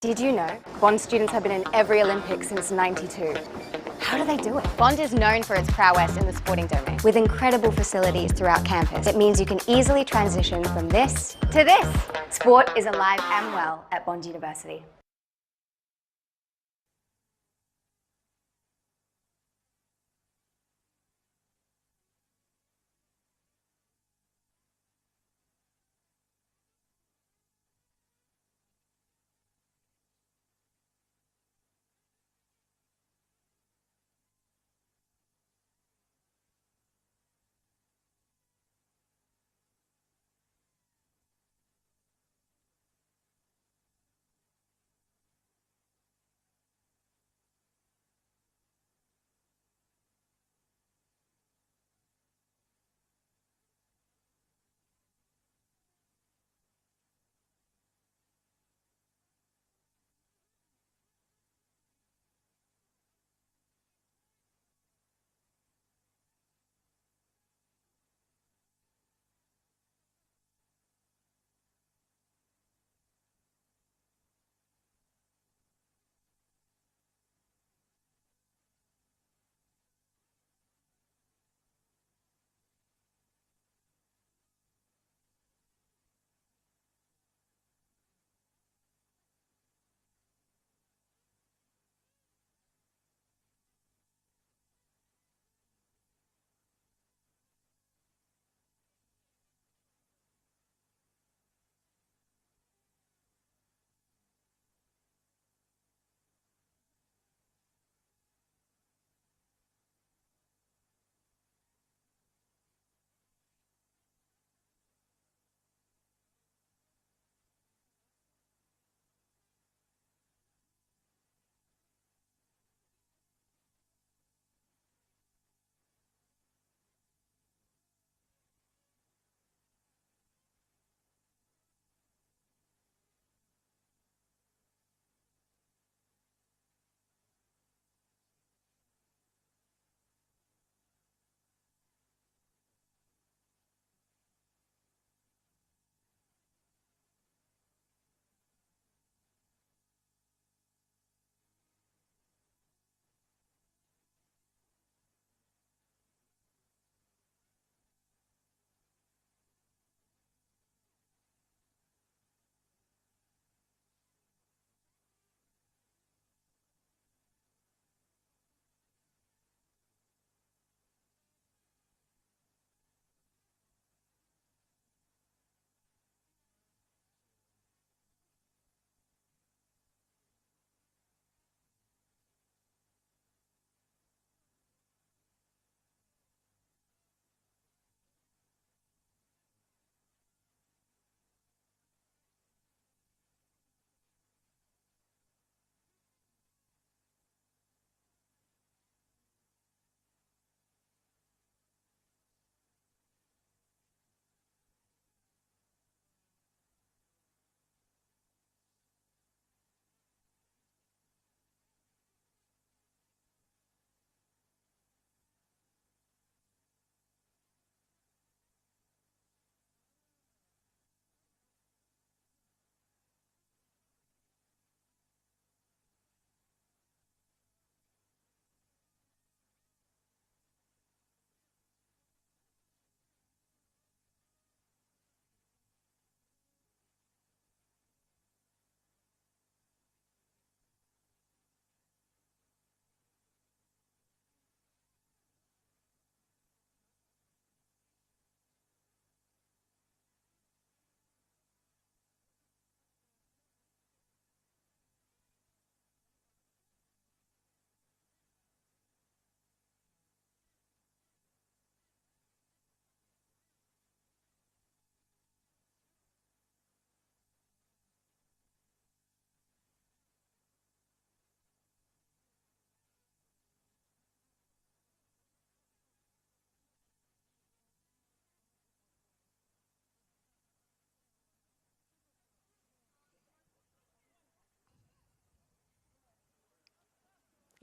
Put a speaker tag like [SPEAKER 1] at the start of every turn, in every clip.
[SPEAKER 1] Did you know Bond students have been in every Olympics since '92? How do they do it? Bond is known for its prowess in the sporting domain. With incredible facilities throughout campus, it means you can easily transition from this to this. Sport is alive and well at Bond University.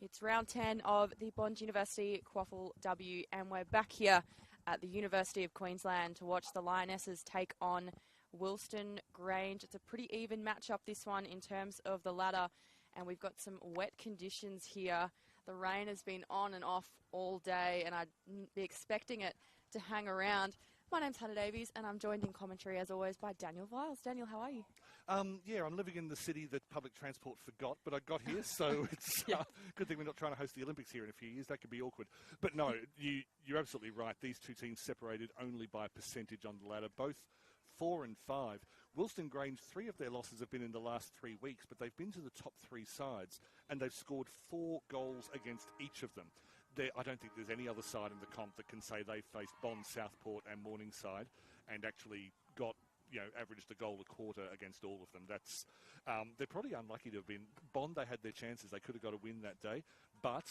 [SPEAKER 2] It's round 10 of the Bond University QAFLW, and we're back here at the University of Queensland to watch the Lionesses take on Wilston, Grange. It's a pretty even matchup, this one, in terms of the ladder. And we've got some wet conditions here. The rain has been on and off all day, and I'd be expecting it to hang around. My name's Hannah Davies, and I'm joined in commentary, as always, by Daniel Viles. Daniel, how are you?
[SPEAKER 3] Yeah, I'm living in the city that public transport forgot, but I got here, so it's a good thing we're not trying to host the Olympics here in a few years. That could be awkward. But no, you're absolutely right. These two teams separated only by a percentage on the ladder, both 4 and 5. Wilston Grange, 3 of their losses have been in the last 3 weeks, but they've been to the top 3 sides, and they've scored 4 goals against each of them. I don't think there's any other side in the comp that can say they faced Bond, Southport and Morningside and actually got, averaged a goal a quarter against all of them. That's they're probably unlucky to have been. Bond, they had their chances. They could have got a win that day. But,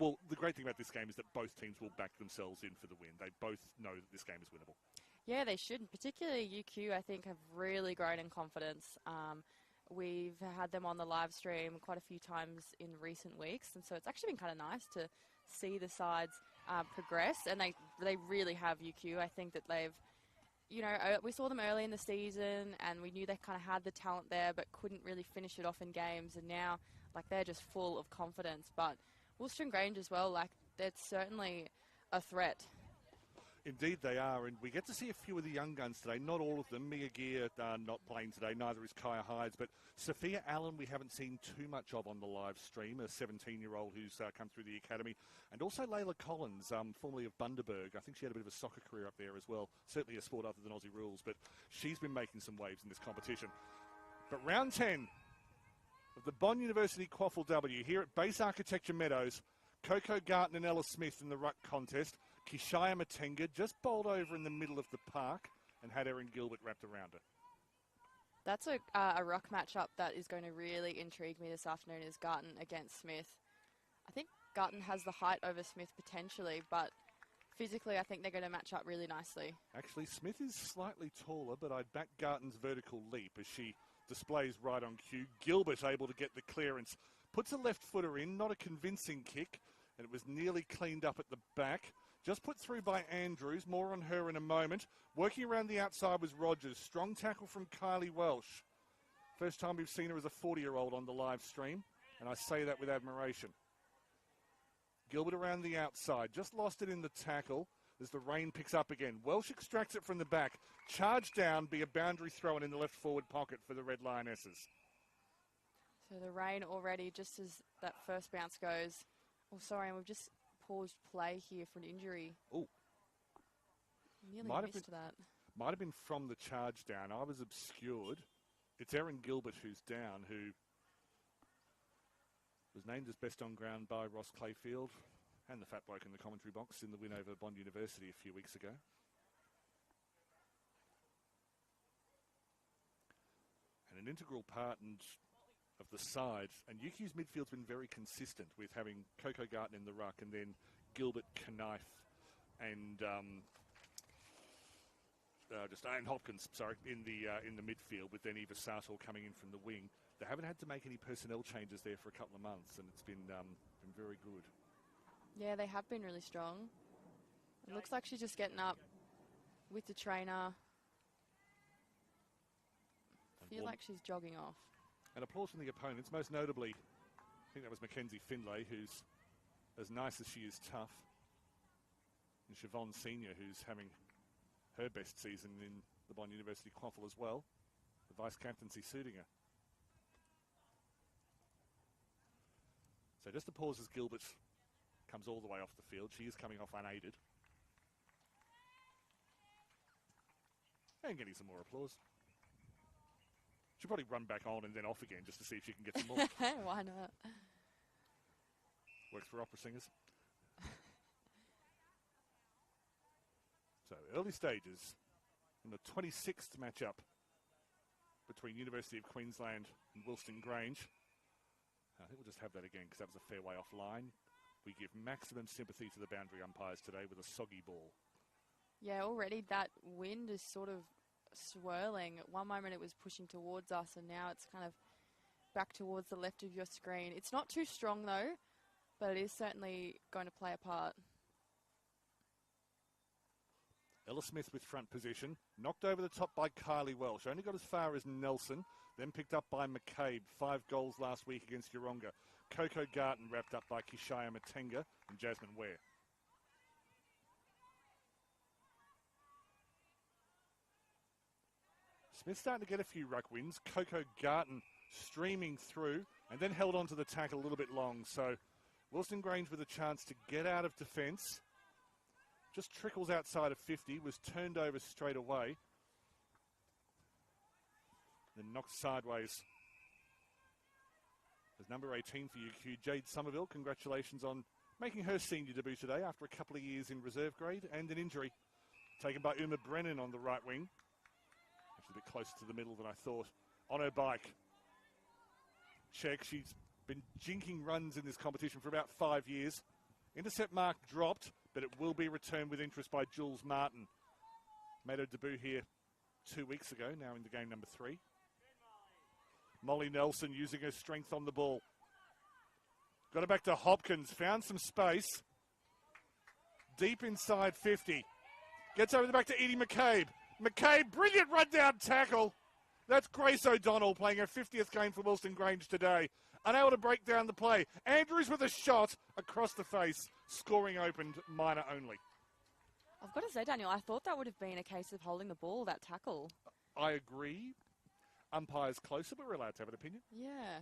[SPEAKER 3] well, the great thing about this game is that both teams will back themselves in for the win. They both know that this game is winnable.
[SPEAKER 2] Yeah, they should. Particularly UQ, I think, have really grown in confidence. We've had them on the live stream quite a few times in recent weeks, and so it's actually been kind of nice to see the sides progress, and they really have UQ. I think that they've, we saw them early in the season, and we knew they kind of had the talent there, but couldn't really finish it off in games, and now, they're just full of confidence. But Wilston Grange as well, they're certainly a threat.
[SPEAKER 3] Indeed they are, and we get to see a few of the young guns today. Not all of them. Mia Gear not playing today, neither is Kaya Hides, but Sophia Allen we haven't seen too much of on the live stream, a 17-year-old who's come through the academy, and also Layla Collins, formerly of Bundaberg. I think she had a bit of a soccer career up there as well, certainly a sport other than Aussie rules, but she's been making some waves in this competition. But round 10 of the Bond University QAFLW here at Base Architecture Meadows, Coco Garton and Ella Smith in the ruck contest. Kishaya Matenga just bowled over in the middle of the park and had Erin Gilbert wrapped around her.
[SPEAKER 2] That's a ruck matchup that is going to really intrigue me this afternoon, is Garton against Smith. I think Garton has the height over Smith potentially, but physically I think they're going to match up really nicely.
[SPEAKER 3] Actually, Smith is slightly taller, but I'd back Garton's vertical leap as she displays right on cue. Gilbert able to get the clearance. Puts a left footer in, not a convincing kick, and it was nearly cleaned up at the back. Just put through by Andrews. More on her in a moment. Working around the outside was Rogers. Strong tackle from Kylie Welsh. First time we've seen her as a 40-year-old on the live stream, and I say that with admiration. Gilbert around the outside. Just lost it in the tackle as the rain picks up again. Welsh extracts it from the back. Charge down, be a boundary throw in the left forward pocket for the Red Lionesses.
[SPEAKER 2] So the rain already, just as that first bounce goes. Oh, sorry, and we've just paused play here for an injury.
[SPEAKER 3] Oh.
[SPEAKER 2] Nearly missed that.
[SPEAKER 3] Might have been from the charge down. I was obscured. It's Erin Gilbert who's down, who was named as best on ground by Ross Clayfield and the fat bloke in the commentary box in the win over Bond University a few weeks ago. And an integral part of the side, and UQ's midfield's been very consistent with having Coco Garton in the ruck and then Gilbert, Knife and just Anne Hopkins, in the midfield, with then Eva Sartor coming in from the wing. They haven't had to make any personnel changes there for a couple of months, and it's been very good.
[SPEAKER 2] Yeah, they have been really strong. It looks like she's just getting up with the trainer. I feel like she's jogging off.
[SPEAKER 3] And applause from the opponents, most notably, I think that was Mackenzie Finlay, who's as nice as she is tough. And Siobhan Senior, who's having her best season in the Bond University QAFL as well. The vice-captaincy suiting her. So just to pause as Gilbert comes all the way off the field. She is coming off unaided. And getting some more applause. She'll probably run back on and then off again just to see if she can get some more.
[SPEAKER 2] Why not?
[SPEAKER 3] Works for opera singers. So early stages in the 26th matchup between University of Queensland and Wilston Grange. I think we'll just have that again because that was a fair way offline. We give maximum sympathy to the boundary umpires today with a soggy ball.
[SPEAKER 2] Yeah, already that wind is sort of swirling. At one moment it was pushing towards us, and now it's kind of back towards the left of your screen. It's not too strong though, but it is certainly going to play a part.
[SPEAKER 3] Ella Smith with front position. Knocked over the top by Kylie Welsh. Only got as far as Nelson. Then picked up by McCabe. 5 goals last week against Yeronga. Coco Garton wrapped up by Kishaya Matenga and Jasmine Ware. Smith starting to get a few ruck wins. Coco Garton streaming through and then held on to the tackle a little bit long. So Wilston Grange with a chance to get out of defence. Just trickles outside of 50. Was turned over straight away. Then knocked sideways. There's number 18 for UQ, Jade Somerville. Congratulations on making her senior debut today after a couple of years in reserve grade and an injury. Taken by Uma Brennan on the right wing. Actually a bit closer to the middle than I thought. On her bike. Check. She's been jinking runs in this competition for about 5 years. Intercept mark dropped, but it will be returned with interest by Jules Martin. Made her debut here 2 weeks ago, now into game number 3. Molly Nelson using her strength on the ball. Got it back to Hopkins, found some space. Deep inside 50. Gets over the back to Edie McCabe. McCabe, brilliant run down tackle. That's Grace O'Donnell playing her 50th game for Wilston Grange today. Unable to break down the play. Andrews with a shot across the face. Scoring opened, minor only.
[SPEAKER 2] I've got to say, Daniel, I thought that would have been a case of holding the ball, that tackle.
[SPEAKER 3] I agree. Umpire's closer, but we're allowed to have an opinion.
[SPEAKER 2] Yeah.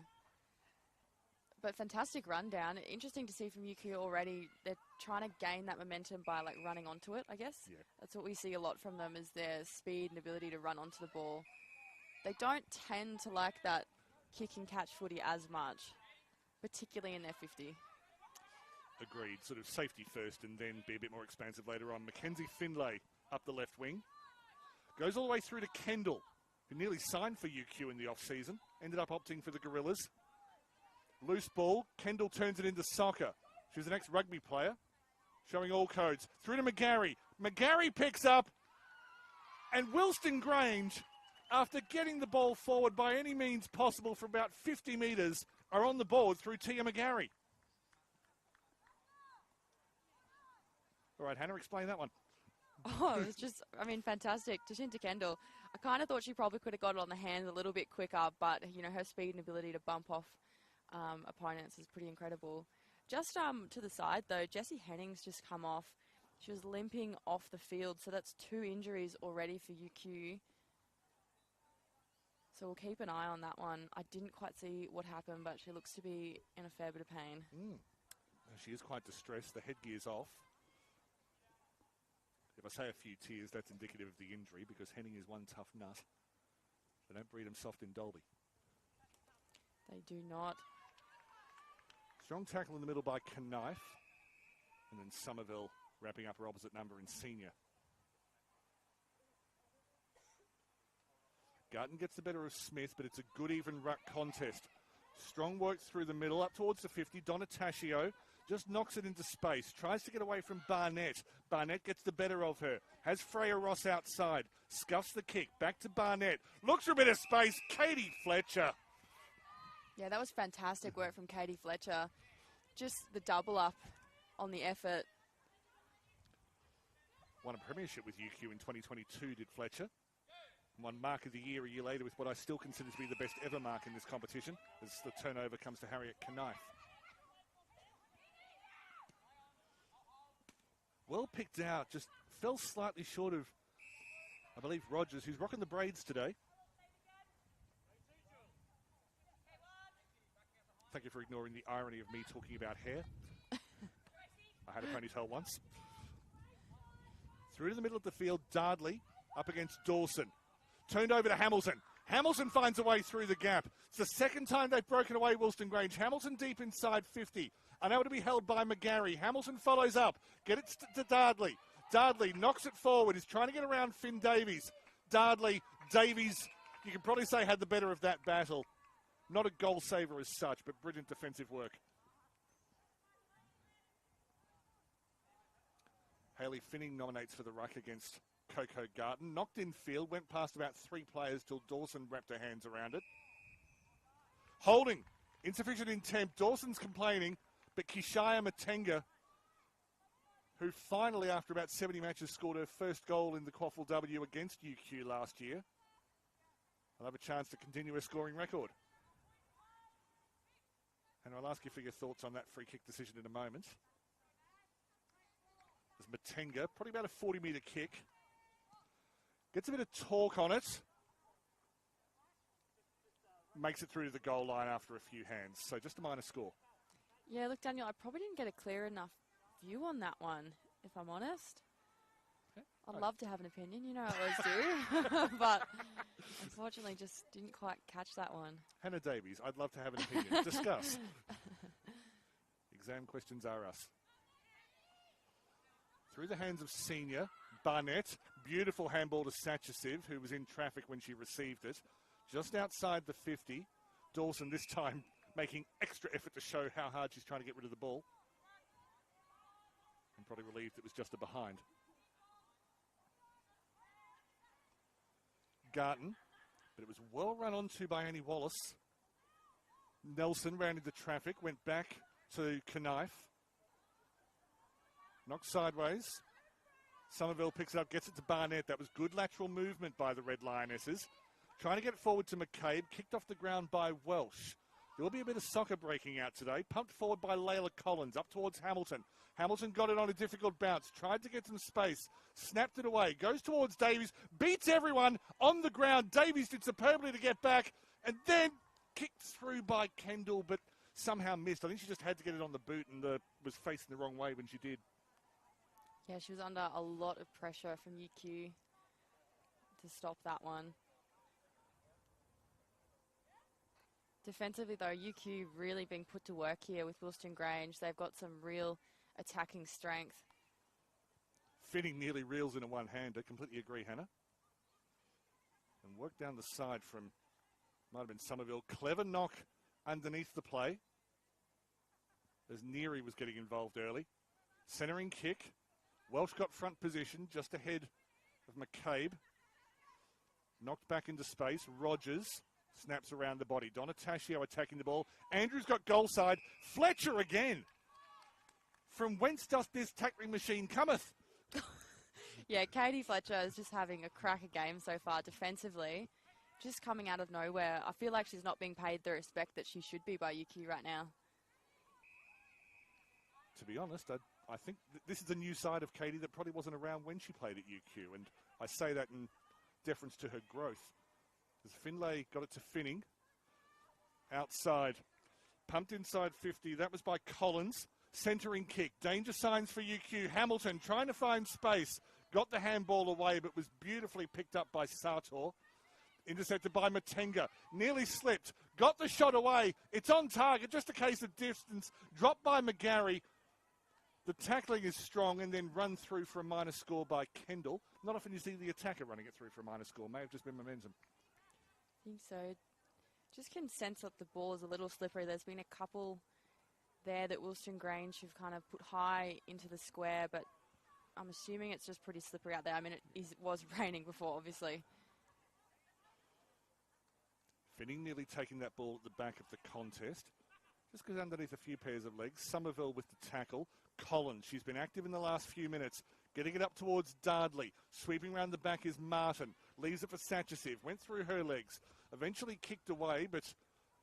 [SPEAKER 2] But fantastic rundown. Interesting to see from UQ already. They're trying to gain that momentum by like running onto it, I guess.
[SPEAKER 3] Yeah.
[SPEAKER 2] That's what we see a lot from them, is their speed and ability to run onto the ball. They don't tend to like that kick and catch footy as much, particularly in their 50.
[SPEAKER 3] Agreed. Sort of safety first and then be a bit more expansive later on. Mackenzie Finlay up the left wing. Goes all the way through to Kendall, who nearly signed for UQ in the off-season. Ended up opting for the Gorillas. Loose ball. Kendall turns it into soccer. She's an ex-rugby player, showing all codes. Through to McGarry. McGarry picks up. And Wilston Grange, after getting the ball forward by any means possible for about 50 metres, are on the board through Tia McGarry. All right, Hannah, explain that one.
[SPEAKER 2] Oh, it was just, I mean, fantastic. Jacinta Kendall, I kind of thought she probably could have got it on the hands a little bit quicker, but, you know, her speed and ability to bump off opponents is pretty incredible. Just to the side, though, Jessie Henning's just come off. She was limping off the field, so that's 2 injuries already for UQ. So we'll keep an eye on that one. I didn't quite see what happened, but she looks to be in a fair bit of pain.
[SPEAKER 3] She is quite distressed. The headgear's off. If I say a few tears, that's indicative of the injury, because Henning is one tough nut. They don't breed him soft in Dolby.
[SPEAKER 2] They do not.
[SPEAKER 3] Strong tackle in the middle by Knife. And then Somerville wrapping up her opposite number in senior. Garton gets the better of Smith, but it's a good even ruck contest. Strong work through the middle, up towards the 50. Donataccio just knocks it into space. Tries to get away from Barnett. Barnett gets the better of her. Has Freya Ross outside. Scuffs the kick. Back to Barnett. Looks for a bit of space. Katie Fletcher.
[SPEAKER 2] Yeah, that was fantastic work from Katie Fletcher. Just the double up on the effort.
[SPEAKER 3] Won a premiership with UQ in 2022, did Fletcher. Won Mark of the Year a year later with what I still consider to be the best ever mark in this competition, as the turnover comes to Harriet Knife. Well picked out, just fell slightly short of, I believe, Rogers, who's rocking the braids today. Thank you for ignoring the irony of me talking about hair. I had a ponytail once. Through to the middle of the field, Dardley up against Dawson. Turned over to Hamilton. Hamilton finds a way through the gap. It's the second time they've broken away Wilston Grange. Hamilton deep inside 50. Unable to be held by McGarry. Hamilton follows up. Get it to Dardley. Dardley knocks it forward. He's trying to get around Finn Davies. Dardley, Davies, you could probably say had the better of that battle. Not a goal saver as such, but brilliant defensive work. Hayley Finning nominates for the ruck against Coco Garton. Knocked in field, went past about 3 players till Dawson wrapped her hands around it. Holding, insufficient intent. Dawson's complaining, but Kishaya Matenga, who finally, after about 70 matches, scored her first goal in the QAFLW against UQ last year. I'll have a chance to continue her scoring record. And I'll ask you for your thoughts on that free kick decision in a moment. There's Matenga, probably about a 40-metre kick. Gets a bit of torque on it. Makes it through to the goal line after a few hands. So just a minor score.
[SPEAKER 2] Yeah, look, Daniel, I probably didn't get a clear enough view on that one, if I'm honest.
[SPEAKER 3] Okay.
[SPEAKER 2] I'd love to have an opinion, you know I always do. But unfortunately just didn't quite catch that one.
[SPEAKER 3] Hannah Davies, I'd love to have an opinion. Discuss. Exam questions are us. Through the hands of senior Barnett. Beautiful handball to Satchisiv, who was in traffic when she received it. Just outside the 50. Dawson this time making extra effort to show how hard she's trying to get rid of the ball. And probably relieved it was just a behind. Garton, but it was well run onto by Annie Wallace. Nelson ran into traffic, went back to Knife. Knocked sideways. Somerville picks it up, gets it to Barnett. That was good lateral movement by the Red Lionesses. Trying to get forward to McCabe, kicked off the ground by Welsh. There will be a bit of soccer breaking out today. Pumped forward by Layla Collins, up towards Hamilton. Hamilton got it on a difficult bounce, tried to get some space, snapped it away, goes towards Davies, beats everyone on the ground. Davies did superbly to get back, and then kicked through by Kendall, but somehow missed. I think she just had to get it on the boot and was facing the wrong way when she did.
[SPEAKER 2] Yeah, she was under a lot of pressure from UQ to stop that one. Defensively, though, UQ really being put to work here with Wilston Grange. They've got some real attacking strength.
[SPEAKER 3] Finning nearly reels in a one-hander. Completely agree, Hannah. And work down the side from, might have been Somerville. Clever knock underneath the play, as Neary was getting involved early. Centering kick. Welsh got front position just ahead of McCabe. Knocked back into space. Rogers snaps around the body. Donataccio attacking the ball. Andrews got goal side. Fletcher again. From whence doth this tackling machine cometh?
[SPEAKER 2] Yeah, Katie Fletcher is just having a cracker game so far defensively. Just coming out of nowhere. I feel like she's not being paid the respect that she should be by UQ right now.
[SPEAKER 3] To be honest, I think this is a new side of Katie that probably wasn't around when she played at UQ. And I say that in deference to her growth. As Finlay got it to Finning. Outside. Pumped inside 50. That was by Collins. Centering kick. Danger signs for UQ. Hamilton trying to find space. Got the handball away, but was beautifully picked up by Sartor. Intercepted by Matenga. Nearly slipped. Got the shot away. It's on target. Just a case of distance. Dropped by McGarry. The tackling is strong and then run through for a minor score by Kendall. Not often you see the attacker running it through for a minor score. May have just been momentum.
[SPEAKER 2] I think so. Just can sense that the ball is a little slippery. There's been a couple there that Wilston Grange have kind of put high into the square, but I'm assuming it's just pretty slippery out there. I mean, it was raining before, obviously.
[SPEAKER 3] Finning nearly taking that ball at the back of the contest. Just goes underneath a few pairs of legs. Somerville with the tackle. Collins, she's been active in the last few minutes. Getting it up towards Dardley. Sweeping around the back is Martin. Leaves it for Satchisiv. Went through her legs. Eventually kicked away, but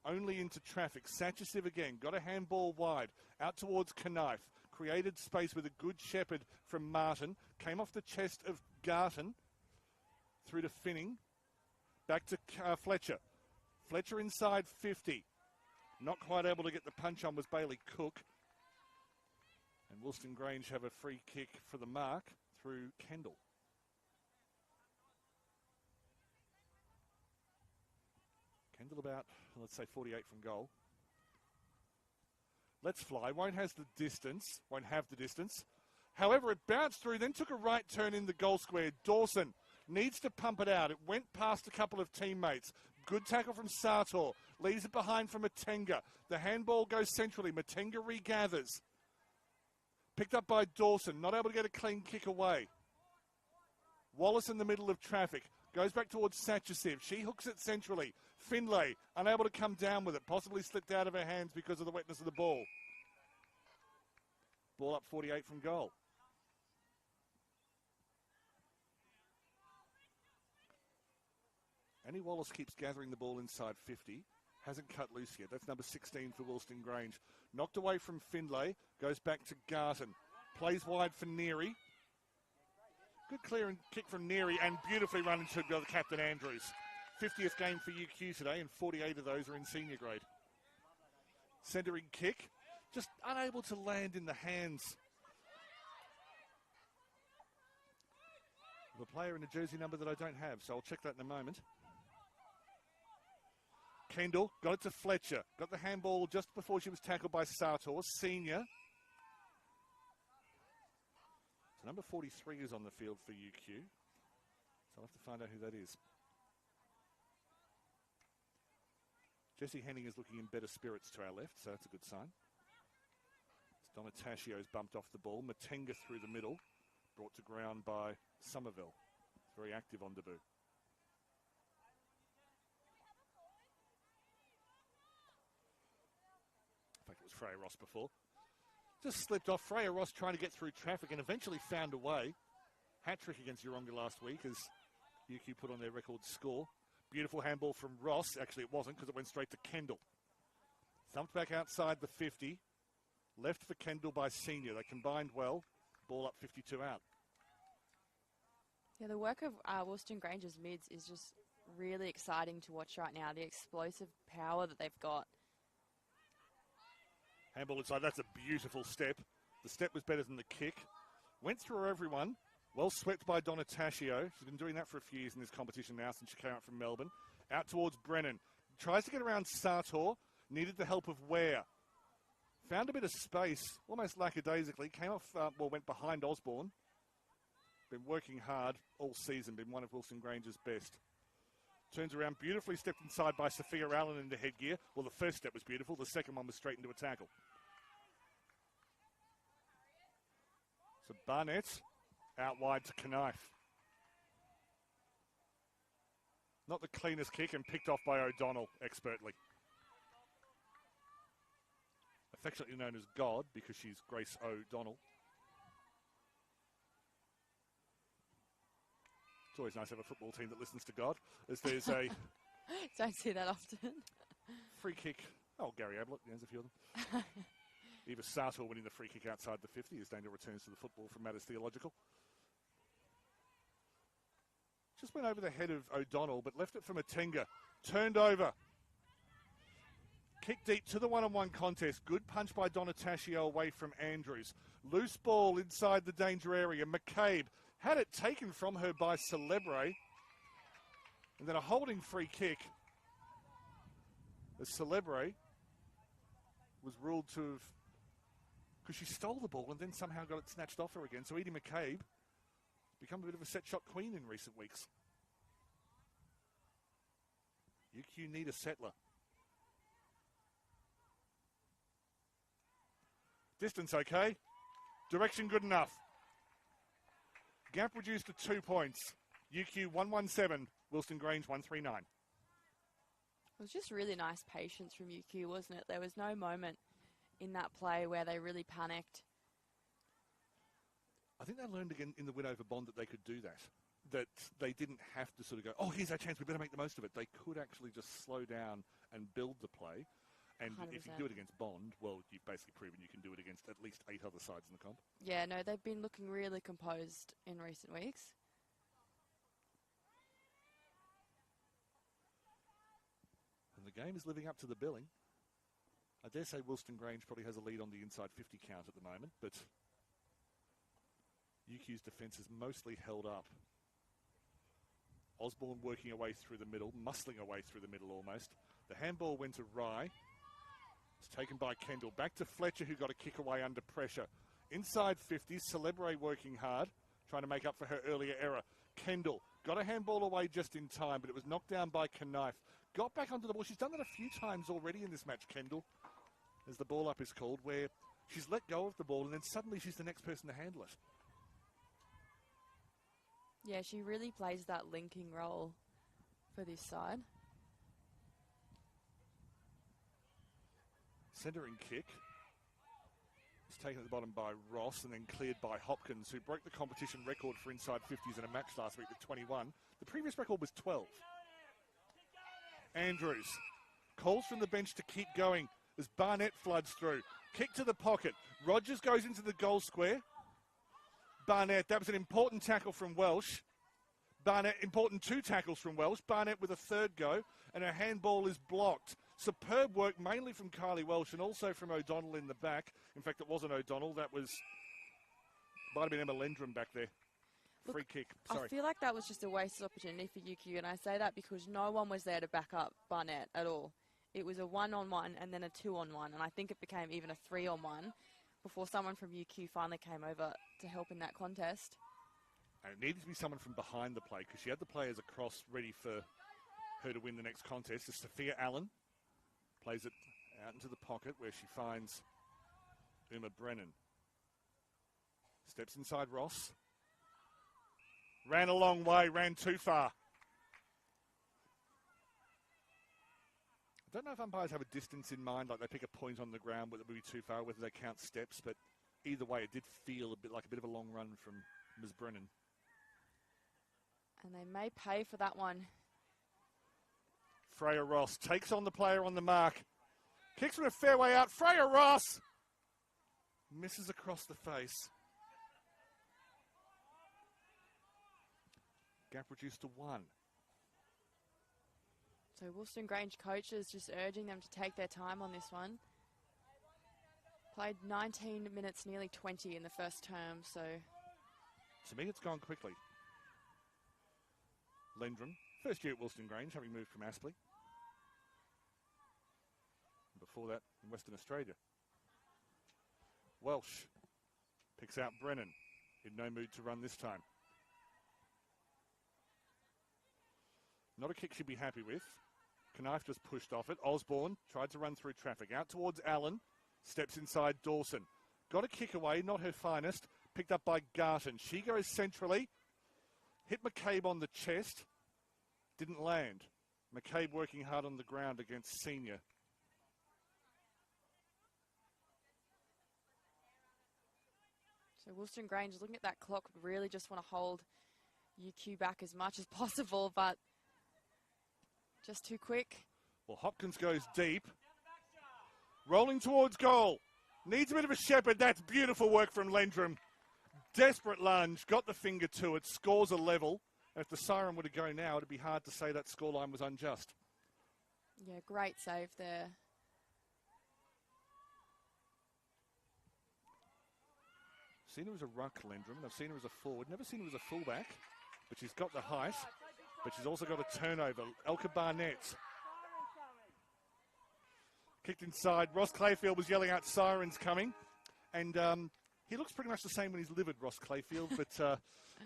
[SPEAKER 3] only into traffic. Satchisiv again. Got a handball wide. Out towards Knife. Created space with a good shepherd from Martin. Came off the chest of Garton. Through to Finning. Back to Fletcher. Fletcher inside 50. Not quite able to get the punch on was Bailey Cook. And Wilston Grange have a free kick for the mark through Kendall. Kendall about, let's say, 48 from goal. Let's Fly won't have the distance. However, it bounced through, then took a right turn in the goal square. Dawson needs to pump it out. It went past a couple of teammates. Good tackle from Sartor. Leaves it behind for Matenga. The handball goes centrally. Matenga regathers. Picked up by Dawson. Not able to get a clean kick away. Wallace in the middle of traffic. Goes back towards Satchisiv. She hooks it centrally. Finlay unable to come down with it. Possibly slipped out of her hands because of the wetness of the ball. Ball up 48 from goal. Annie Wallace keeps gathering the ball inside 50. Hasn't cut loose yet. That's number 16 for Wilston Grange. Knocked away from Findlay. Goes back to Garton. Plays wide for Neary. Good clearing kick from Neary and beautifully run into the captain Andrews. 50th game for UQ today, and 48 of those are in senior grade. Centering kick. Just unable to land in the hands of a player in a jersey number that I don't have, so I'll check that in a moment. Kendall got it to Fletcher. Got the handball just before she was tackled by Sartor, senior. So number 43 is on the field for UQ. So I'll have to find out who that is. Jessie Henning is looking in better spirits to our left, so that's a good sign. Donatacio's bumped off the ball. Matenga through the middle. Brought to ground by Somerville. Very active on debut. In fact, it was Freya Ross before. Just slipped off. Freya Ross trying to get through traffic and eventually found a way. Hat-trick against Yeronga last week as UQ put on their record score. Beautiful handball from Ross. Actually, it wasn't because it went straight to Kendall. Thumped back outside the 50. Left for Kendall by senior. They combined well. Ball up 52 out.
[SPEAKER 2] Yeah, the work of Wilston Grange's mids is just really exciting to watch right now. The explosive power that they've got.
[SPEAKER 3] Handball inside. That's a beautiful step. The step was better than the kick. Went through everyone. Well swept by Donataccio. She's been doing that for a few years in this competition now since she came out from Melbourne. Out towards Brennan. Tries to get around Sartor. Needed the help of Ware. Found a bit of space, almost lackadaisically. Came off, went behind Osborne. Been working hard all season. Been one of Wilston Grange's best. Turns around beautifully, stepped inside by Sophia Allen into headgear. Well, the first step was beautiful. The second one was straight into a tackle. So Barnett out wide to Knife. Not the cleanest kick and picked off by O'Donnell expertly. Affectionately known as God because she's Grace O'Donnell. It's always nice to have a football team that listens to God. As there's a
[SPEAKER 2] Don't see that often.
[SPEAKER 3] free kick. Oh, Gary Ablett, there's a few of them. Eva Sartor winning the free kick outside the 50 as Daniel returns to the football from Matters Theological. Just went over the head of O'Donnell, but left it for Matenga. Turned over. Kick deep to the one-on-one contest. Good punch by Donataccio away from Andrews. Loose ball inside the danger area. McCabe had it taken from her by Celebre. And then a holding free kick. As Celebre was ruled to have... because she stole the ball and then somehow got it snatched off her again. So Edie McCabe has become a bit of a set-shot queen in recent weeks. UQ need a settler. Distance okay. Direction good enough. Gap reduced to 2 points. UQ 117, Wilston Grange 139.
[SPEAKER 2] It was just really nice patience from UQ, wasn't it? There was no moment in that play where they really panicked.
[SPEAKER 3] I think they learned again in the win over Bond that they could do that. That they didn't have to sort of go, oh, here's our chance, we better make the most of it. They could actually just slow down and build the play. And
[SPEAKER 2] 100%.
[SPEAKER 3] If you do it against Bond, well, you've basically proven you can do it against at least 8 other sides in the comp.
[SPEAKER 2] Yeah, no, they've been looking really composed in recent weeks.
[SPEAKER 3] And the game is living up to the billing. I dare say Wilston Grange probably has a lead on the inside 50 count at the moment, but UQ's defence is mostly held up. Osborne working away through the middle, muscling away through the middle almost. The handball went to Rye. It's taken by Kendall. Back to Fletcher, who got a kick away under pressure. Inside 50, Celebre working hard, trying to make up for her earlier error. Kendall got a handball away just in time, but it was knocked down by Knife. Got back onto the ball. She's done that a few times already in this match, Kendall, as the ball up is called, where she's let go of the ball and then suddenly she's the next person to handle it.
[SPEAKER 2] Yeah, she really plays that linking role for this side.
[SPEAKER 3] Centering kick. It's taken at the bottom by Ross and then cleared by Hopkins, who broke the competition record for inside 50s in a match last week with 21. The previous record was 12. Andrews calls from the bench to keep going as Barnett floods through. Kick to the pocket. Rogers goes into the goal square. Barnett, that was an important tackle from Welsh. Barnett, important 2 tackles from Welsh. Barnett with a 3rd go, and her handball is blocked. Superb work, mainly from Kylie Welsh and also from O'Donnell in the back. In fact, it wasn't O'Donnell. That might have been Emma Lendrum back there. Free kick. Sorry.
[SPEAKER 2] I feel like that was just a wasted opportunity for UQ, and I say that because no one was there to back up Barnett at all. It was a 1-on-1 and then a 2-on-1, and I think it became even a 3-on-1 before someone from UQ finally came over to help in that contest.
[SPEAKER 3] And it needed to be someone from behind the play because she had the players across ready for her to win the next contest. It's Sophia Allen. Plays it out into the pocket where she finds Uma Brennan. Steps inside Ross. Ran a long way, ran too far. I don't know if umpires have a distance in mind, like they pick a point on the ground, whether it would be too far, whether they count steps, but either way, it did feel a bit like a bit of a long run from Ms. Brennan.
[SPEAKER 2] And they may pay for that one.
[SPEAKER 3] Freya Ross takes on the player on the mark. Kicks from a fair way out. Freya Ross misses across the face. Gap reduced to 1.
[SPEAKER 2] So Wilston Grange coaches just urging them to take their time on this one. Played 19 minutes, nearly 20 in the first term, so...
[SPEAKER 3] To me, it's gone quickly. Lendrum, first year at Wilston Grange, having moved from Aspley. Before that, in Western Australia. Welsh picks out Brennan, in no mood to run this time. Not a kick she'd be happy with. Knife just pushed off it. Osborne tried to run through traffic. Out towards Allen. Steps inside Dawson. Got a kick away, not her finest. Picked up by Garton. She goes centrally. Hit McCabe on the chest. Didn't land. McCabe working hard on the ground against Senior.
[SPEAKER 2] So Wilston Grange is looking at that clock, really just want to hold UQ back as much as possible, but just too quick.
[SPEAKER 3] Well, Hopkins goes deep. Rolling towards goal. Needs a bit of a shepherd. That's beautiful work from Lendrum. Desperate lunge. Got the finger to it. Scores a level. And if the siren were to go now, it'd be hard to say that scoreline was unjust.
[SPEAKER 2] Yeah, great save there.
[SPEAKER 3] Seen her as a ruck, Lendrum, and I've seen her as a forward. Never seen her as a fullback, but she's got the height. But she's also got a turnover. Elka Barnett. Kicked inside. Ross Clayfield was yelling out sirens coming. And he looks pretty much the same when he's livid, Ross Clayfield, but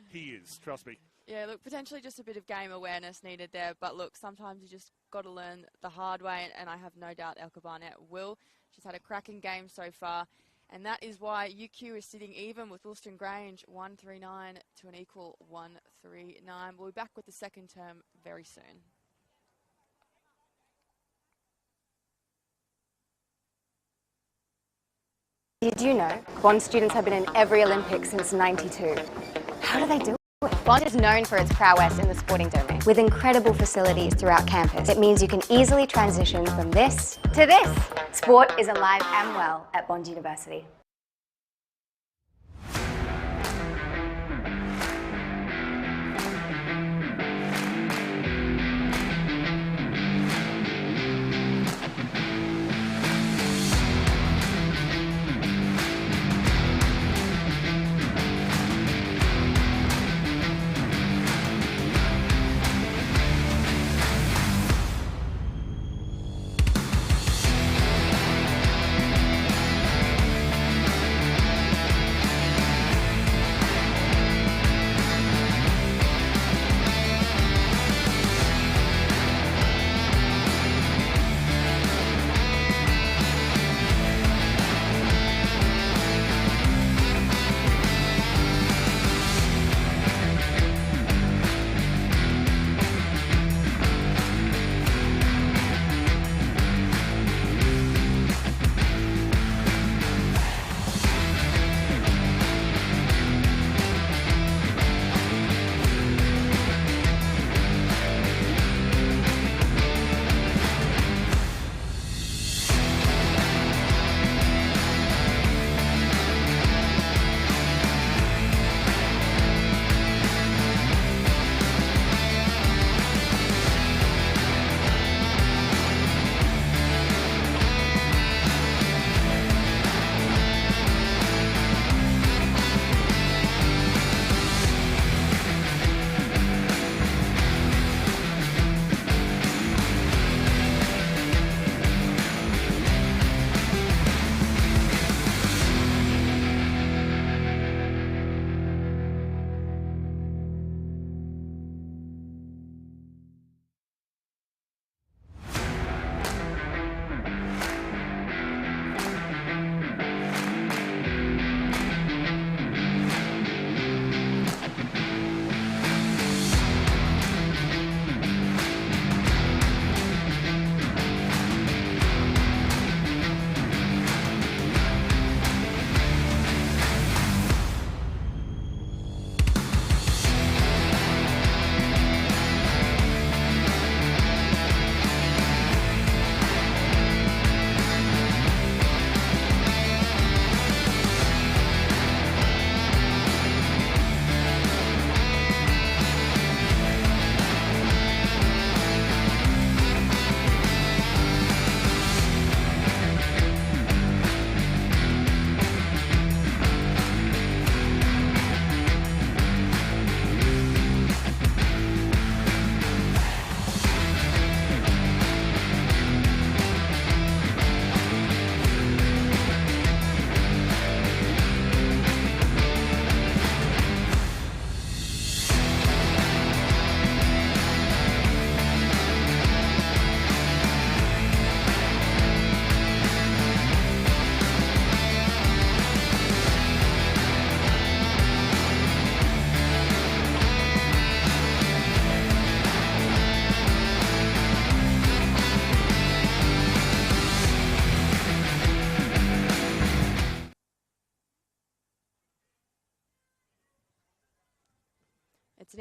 [SPEAKER 3] he is, trust me.
[SPEAKER 2] Yeah, look, potentially just a bit of game awareness needed there. But look, sometimes you just got to learn the hard way, and I have no doubt Elka Barnett will. She's had a cracking game so far. And that is why UQ is sitting even with Wilston Grange, 139 to an equal 139. We'll be back with the second term very soon.
[SPEAKER 1] Did you know Bond students have been in every Olympics since '92? How do they do it? Bond is known for its prowess in the sporting domain. With incredible facilities throughout campus, it means you can easily transition from this to this. Sport is alive and well at Bond University.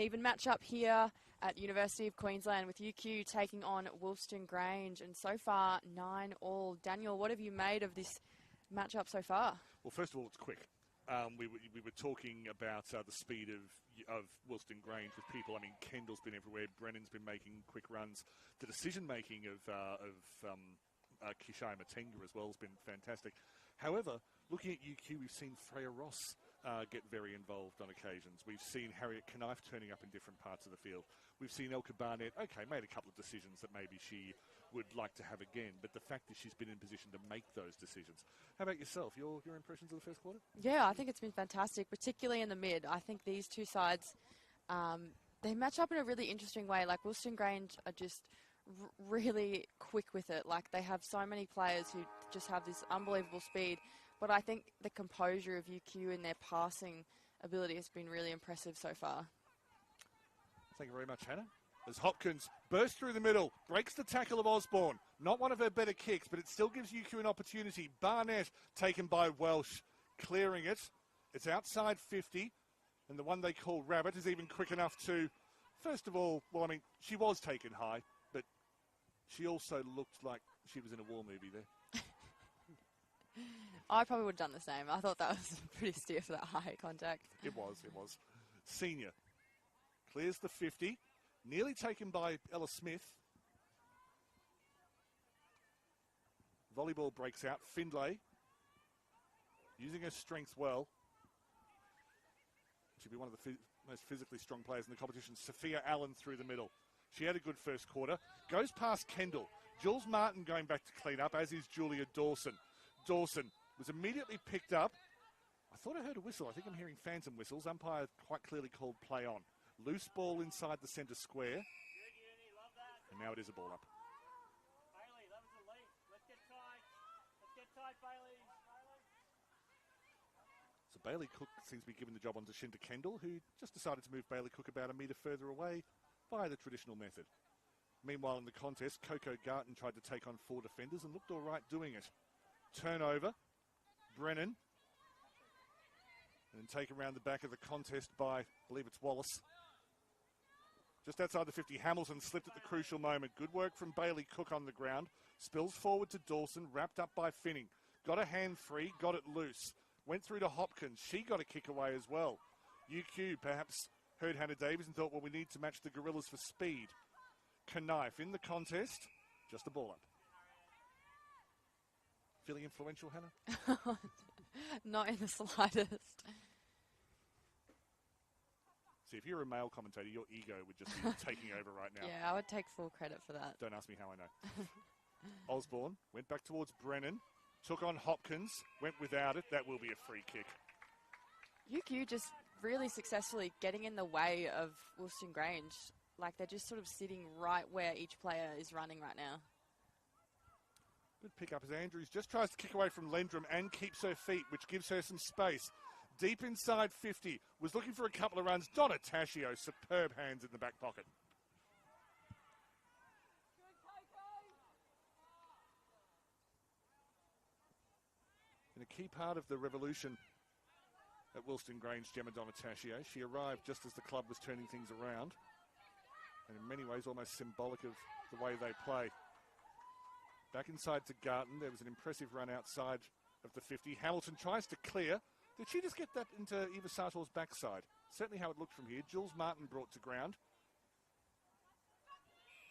[SPEAKER 2] an even matchup here at University of Queensland with UQ taking on Wilston Grange, and so far 9-all. Daniel, what have you made of this matchup so far?
[SPEAKER 3] Well, first of all, it's quick. We were talking about the speed of Wilston Grange with people. I mean, Kendall's been everywhere. Brennan's been making quick runs. The decision-making of Kishai Matenga as well has been fantastic. However, looking at UQ, we've seen Freya Ross get very involved on occasions. We've seen Harriet Knife turning up in different parts of the field. We've seen Elka Barnett, made a couple of decisions that maybe she would like to have again, but the fact is she's been in position to make those decisions. How about yourself? Your impressions of the first quarter?
[SPEAKER 2] Yeah, I think it's been fantastic, particularly in the mid. I think these two sides, they match up in a really interesting way. Like, Wilston Grange are just really quick with it. Like, they have so many players who just have this unbelievable speed, but I think the composure of UQ and their passing ability has been really impressive so far.
[SPEAKER 3] Thank you very much, Hannah. As Hopkins bursts through the middle, breaks the tackle of Osborne. Not one of her better kicks, but it still gives UQ an opportunity. Barnett taken by Welsh, clearing it. It's outside 50, and the one they call Rabbit is even quick enough to, first of all, she was taken high, but she also looked like she was in a war movie there.
[SPEAKER 2] I probably would have done the same. I thought that was pretty stiff, that high contact.
[SPEAKER 3] It was. Senior clears the 50. Nearly taken by Ella Smith. Volleyball breaks out. Findlay using her strength well. She'll be one of the most physically strong players in the competition. Sophia Allen through the middle. She had a good first quarter. Goes past Kendall. Jules Martin going back to clean up, as is Julia Dawson. Dawson was immediately picked up. I thought I heard a whistle. I think I'm hearing phantom whistles. Umpire quite clearly called play on. Loose ball inside the centre square. And now it is a ball up.
[SPEAKER 4] Bailey, that was a lead. Let's get tight. Let's get tight, Bailey.
[SPEAKER 3] So Bailey Cook seems to be giving the job on to Shinta Kendall, who just decided to move Bailey Cook about a metre further away via the traditional method. Meanwhile, in the contest, Coco Garton tried to take on 4 defenders and looked all right doing it. Turnover. Brennan. And taken around the back of the contest by, I believe it's Wallace. Just outside the 50, Hamilton slipped at the crucial moment. Good work from Bailey Cook on the ground. Spills forward to Dawson, wrapped up by Finning. Got a hand free, got it loose. Went through to Hopkins. She got a kick away as well. UQ perhaps heard Hannah Davies and thought, well, we need to match the Gorillas for speed. Knife in the contest. Just a ball up. Feeling influential, Hannah?
[SPEAKER 2] Not in the slightest.
[SPEAKER 3] See, if you're a male commentator, your ego would just be taking over right now.
[SPEAKER 2] Yeah, I would take full credit for that.
[SPEAKER 3] Don't ask me how I know. Osborne went back towards Brennan, took on Hopkins, went without it. That will be a free kick.
[SPEAKER 2] UQ just really successfully getting in the way of Wilston Grange. Like, they're just sort of sitting right where each player is running right now.
[SPEAKER 3] Good pick up as Andrews just tries to kick away from Lendrum and keeps her feet, which gives her some space. Deep inside 50, was looking for a couple of runs. Donna Tascio, superb hands in the back pocket. And a key part of the revolution at Wilston Grange, Gemma Donna Tascio, she arrived just as the club was turning things around. And in many ways, almost symbolic of the way they play. Back inside to Garton. There was an impressive run outside of the 50. Hamilton tries to clear. Did she just get that into Eva Sartor's backside? Certainly how it looked from here. Jules Martin brought to ground.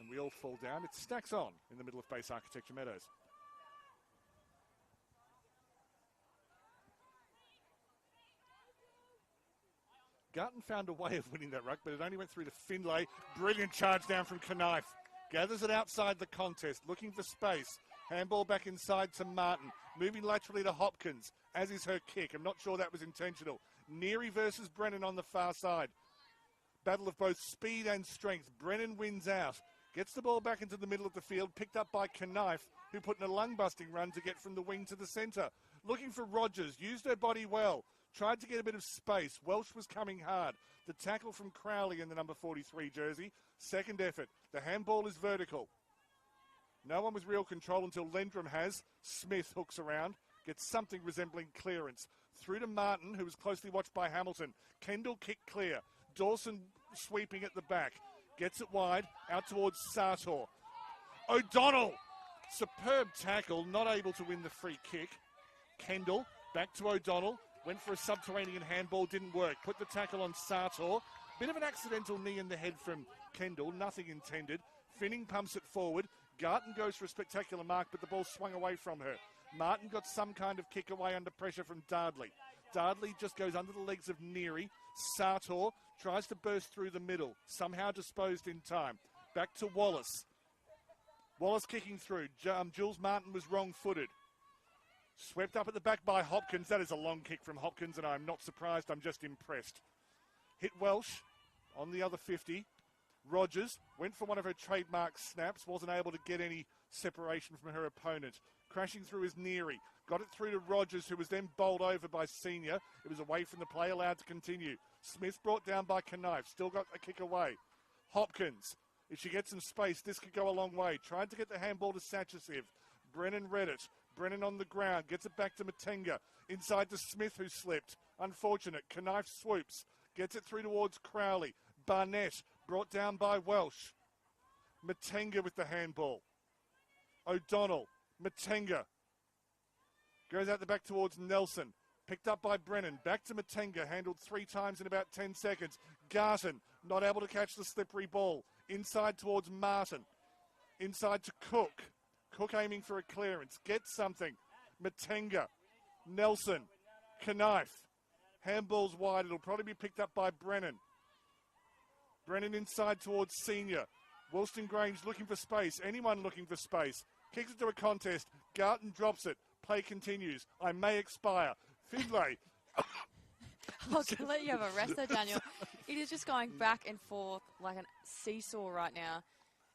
[SPEAKER 3] And we all fall down. It stacks on in the middle of Base Architecture Meadows. Garton found a way of winning that ruck, but it only went through to Findlay. Brilliant charge down from Knife. Gathers it outside the contest, looking for space. Handball back inside to Martin. Moving laterally to Hopkins, as is her kick. I'm not sure that was intentional. Neary versus Brennan on the far side. Battle of both speed and strength. Brennan wins out. Gets the ball back into the middle of the field, picked up by Knife, who put in a lung-busting run to get from the wing to the centre. Looking for Rogers, used her body well. Tried to get a bit of space. Welsh was coming hard. The tackle from Crowley in the number 43 jersey. Second effort. The handball is vertical. No one with real control until Lendrum has. Smith hooks around. Gets something resembling clearance. Through to Martin, who was closely watched by Hamilton. Kendall kicked clear. Dawson sweeping at the back. Gets it wide, out towards Sartor. O'Donnell, superb tackle, not able to win the free kick. Kendall, back to O'Donnell, went for a subterranean handball, didn't work. Put the tackle on Sartor. Bit of an accidental knee in the head from Kendall, nothing intended. Finning pumps it forward. Garton goes for a spectacular mark, but the ball swung away from her. Martin got some kind of kick away under pressure from Dardley. Dardley just goes under the legs of Neary. Sartor tries to burst through the middle, somehow disposed in time. Back to Wallace. Wallace kicking through. Jules Martin was wrong-footed. Swept up at the back by Hopkins. That is a long kick from Hopkins, and I'm not surprised. I'm just impressed. Hit Welsh on the other 50. Rogers went for one of her trademark snaps. Wasn't able to get any separation from her opponent. Crashing through is Neary. Got it through to Rogers, who was then bowled over by Senior. It was away from the play, allowed to continue. Smith brought down by Knife. Still got a kick away. Hopkins. If she gets some space, this could go a long way. Tried to get the handball to Sachasev. Brennan read it. Brennan on the ground. Gets it back to Matenga. Inside to Smith, who slipped. Unfortunate. Knife swoops. Gets it through towards Crowley. Barnett brought down by Welsh. Matenga with the handball. O'Donnell. Matenga. Goes out the back towards Nelson. Picked up by Brennan. Back to Matenga. Handled 3 times in about 10 seconds. Garton not able to catch the slippery ball. Inside towards Martin. Inside to Cook. Cook aiming for a clearance. Gets something. Matenga. Nelson. Knife. Handball's wide. It'll probably be picked up by Brennan. Brennan inside towards Senior. Wilston Grange looking for space. Anyone looking for space. Kicks it to a contest. Garton drops it. Play continues. I may expire. Findlay.
[SPEAKER 2] I was going to let you have a rest there, Daniel. It is just going back and forth like a seesaw right now.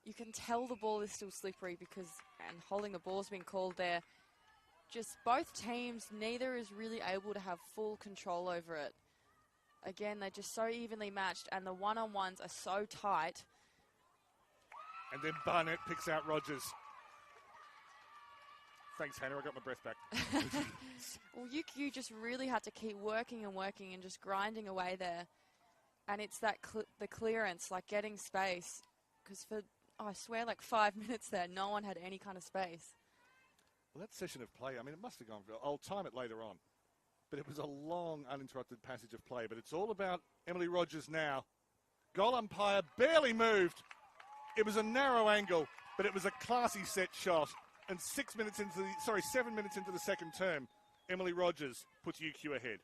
[SPEAKER 2] You can tell the ball is still slippery because, and holding the ball's been called there. Just both teams, neither is really able to have full control over it. Again, they're just so evenly matched, and the one-on-ones are so tight.
[SPEAKER 3] And then Barnett picks out Rogers. Thanks, Hannah. I got my breath back.
[SPEAKER 2] Well, UQ just really had to keep working and working and just grinding away there. And it's that the clearance, like getting space. Because for, I swear, like 5 minutes there, no one had any kind of space.
[SPEAKER 3] Well, that session of play, I mean, it must have gone for... I'll time it later on. But it was a long, uninterrupted passage of play. But it's all about Emily Rogers now. Goal umpire barely moved. It was a narrow angle, but it was a classy set shot. And 7 minutes into the second term, Emily Rogers puts UQ ahead.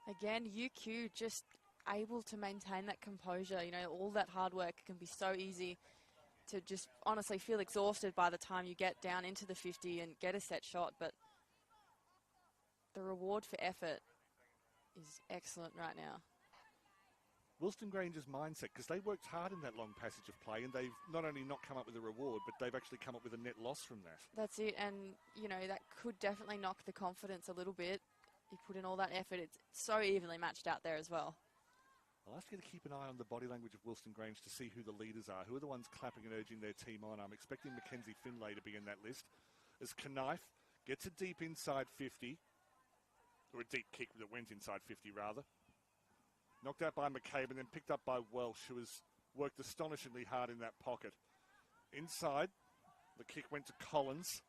[SPEAKER 2] Again, UQ just able to maintain that composure. You know, all that hard work can be so easy to just honestly feel exhausted by the time you get down into the 50 and get a set shot. But the reward for effort is excellent right now.
[SPEAKER 3] Wilston Grange's mindset, because they worked hard in that long passage of play, and they've not only not come up with a reward, but they've actually come up with a net loss from that.
[SPEAKER 2] That's it, and, you know, that could definitely knock the confidence a little bit. You put in all that effort, it's so evenly matched out there as well.
[SPEAKER 3] I'll ask you to keep an eye on the body language of Wilston Grange to see who the leaders are, who are the ones clapping and urging their team on. I'm expecting Mackenzie Finlay to be in that list, as Knife gets a deep inside 50, or a deep kick that went inside 50, rather. Knocked out by McCabe and then picked up by Welsh, who has worked astonishingly hard in that pocket. Inside, the kick went to Collins.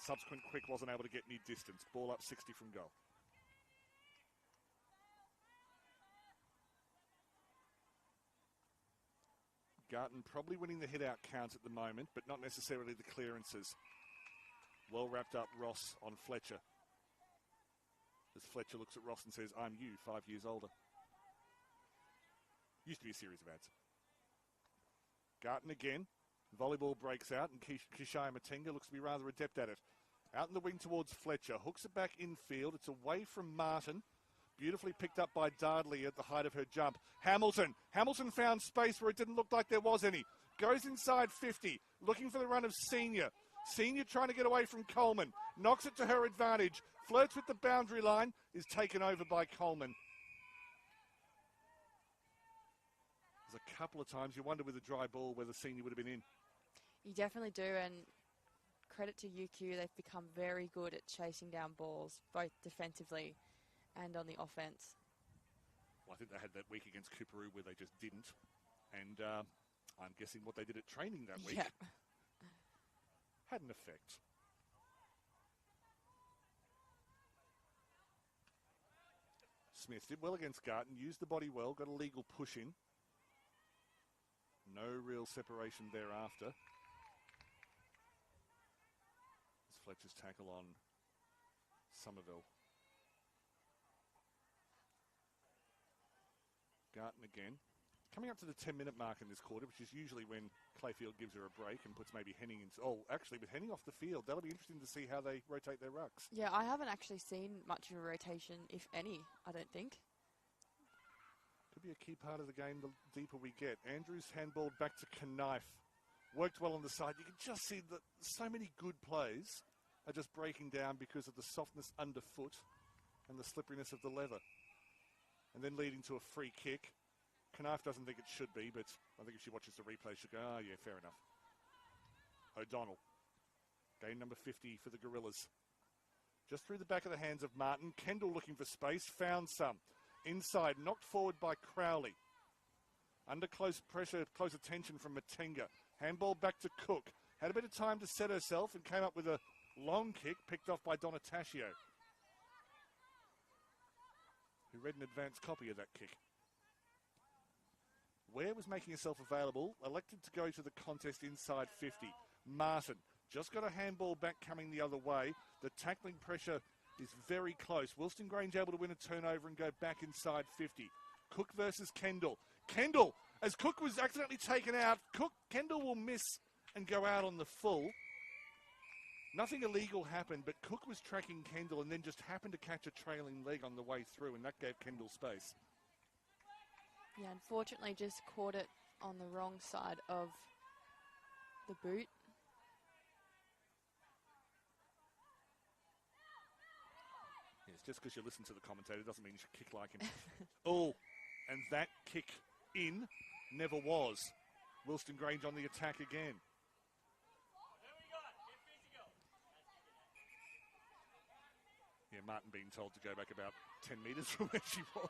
[SPEAKER 3] Subsequent quick wasn't able to get any distance. Ball up 60 from goal. Garton probably winning the hit-out counts at the moment, but not necessarily the clearances. Well wrapped up Ross on Fletcher. As Fletcher looks at Ross and says, "I'm you, 5 years older." Used to be a series of ads. Garton again. Volleyball breaks out, and Kishaya Matenga looks to be rather adept at it. Out in the wing towards Fletcher. Hooks it back infield. It's away from Martin. Beautifully picked up by Dardley at the height of her jump. Hamilton. Hamilton found space where it didn't look like there was any. Goes inside 50. Looking for the run of Senior. Senior trying to get away from Coleman. Knocks it to her advantage. Flirts with the boundary line. Is taken over by Coleman. There's a couple of times you wonder with a dry ball whether Senior would have been in.
[SPEAKER 2] You definitely do, and credit to UQ, they've become very good at chasing down balls, both defensively and on the offense.
[SPEAKER 3] Well, I think they had that week against Cooperoo where they just didn't. And I'm guessing what they did at training that week had an effect. Smith did well against Garton, used the body well, got a legal push in. No real separation thereafter. It's Fletcher's tackle on Somerville. Garton again. Coming up to the 10-minute mark in this quarter, which is usually when Clayfield gives her a break and puts maybe Henning in. Oh, actually, with Henning off the field, that'll be interesting to see how they rotate their rucks.
[SPEAKER 2] Yeah, I haven't actually seen much of a rotation, if any, I don't think.
[SPEAKER 3] Could be a key part of the game the deeper we get. Andrews handballed back to Knife. Worked well on the side. You can just see that so many good plays are just breaking down because of the softness underfoot and the slipperiness of the leather. And then leading to a free kick. Knife doesn't think it should be, but I think if she watches the replay, she'll go, oh, yeah, fair enough. O'Donnell. Game number 50 for the Gorillas. Just through the back of the hands of Martin. Kendall looking for space. Found some. Inside. Knocked forward by Crowley. Under close pressure, close attention from Matenga. Handball back to Cook. Had a bit of time to set herself and came up with a long kick picked off by Donataccio, who read an advanced copy of that kick. Ware was making herself available, elected to go to the contest inside 50. Martin just got a handball back coming the other way. The tackling pressure is very close. Wilston Grange able to win a turnover and go back inside 50. Cook versus Kendall. Kendall, as Cook was accidentally taken out, Kendall will miss and go out on the full. Nothing illegal happened, but Cook was tracking Kendall and then just happened to catch a trailing leg on the way through, and that gave Kendall space.
[SPEAKER 2] Yeah, unfortunately just caught it on the wrong side of the boot.
[SPEAKER 3] Yes, just because you listen to the commentator doesn't mean you should kick like him. Oh, and that kick in never was. Wilston Grange on the attack again. Yeah, Martin being told to go back about 10 metres from where she was.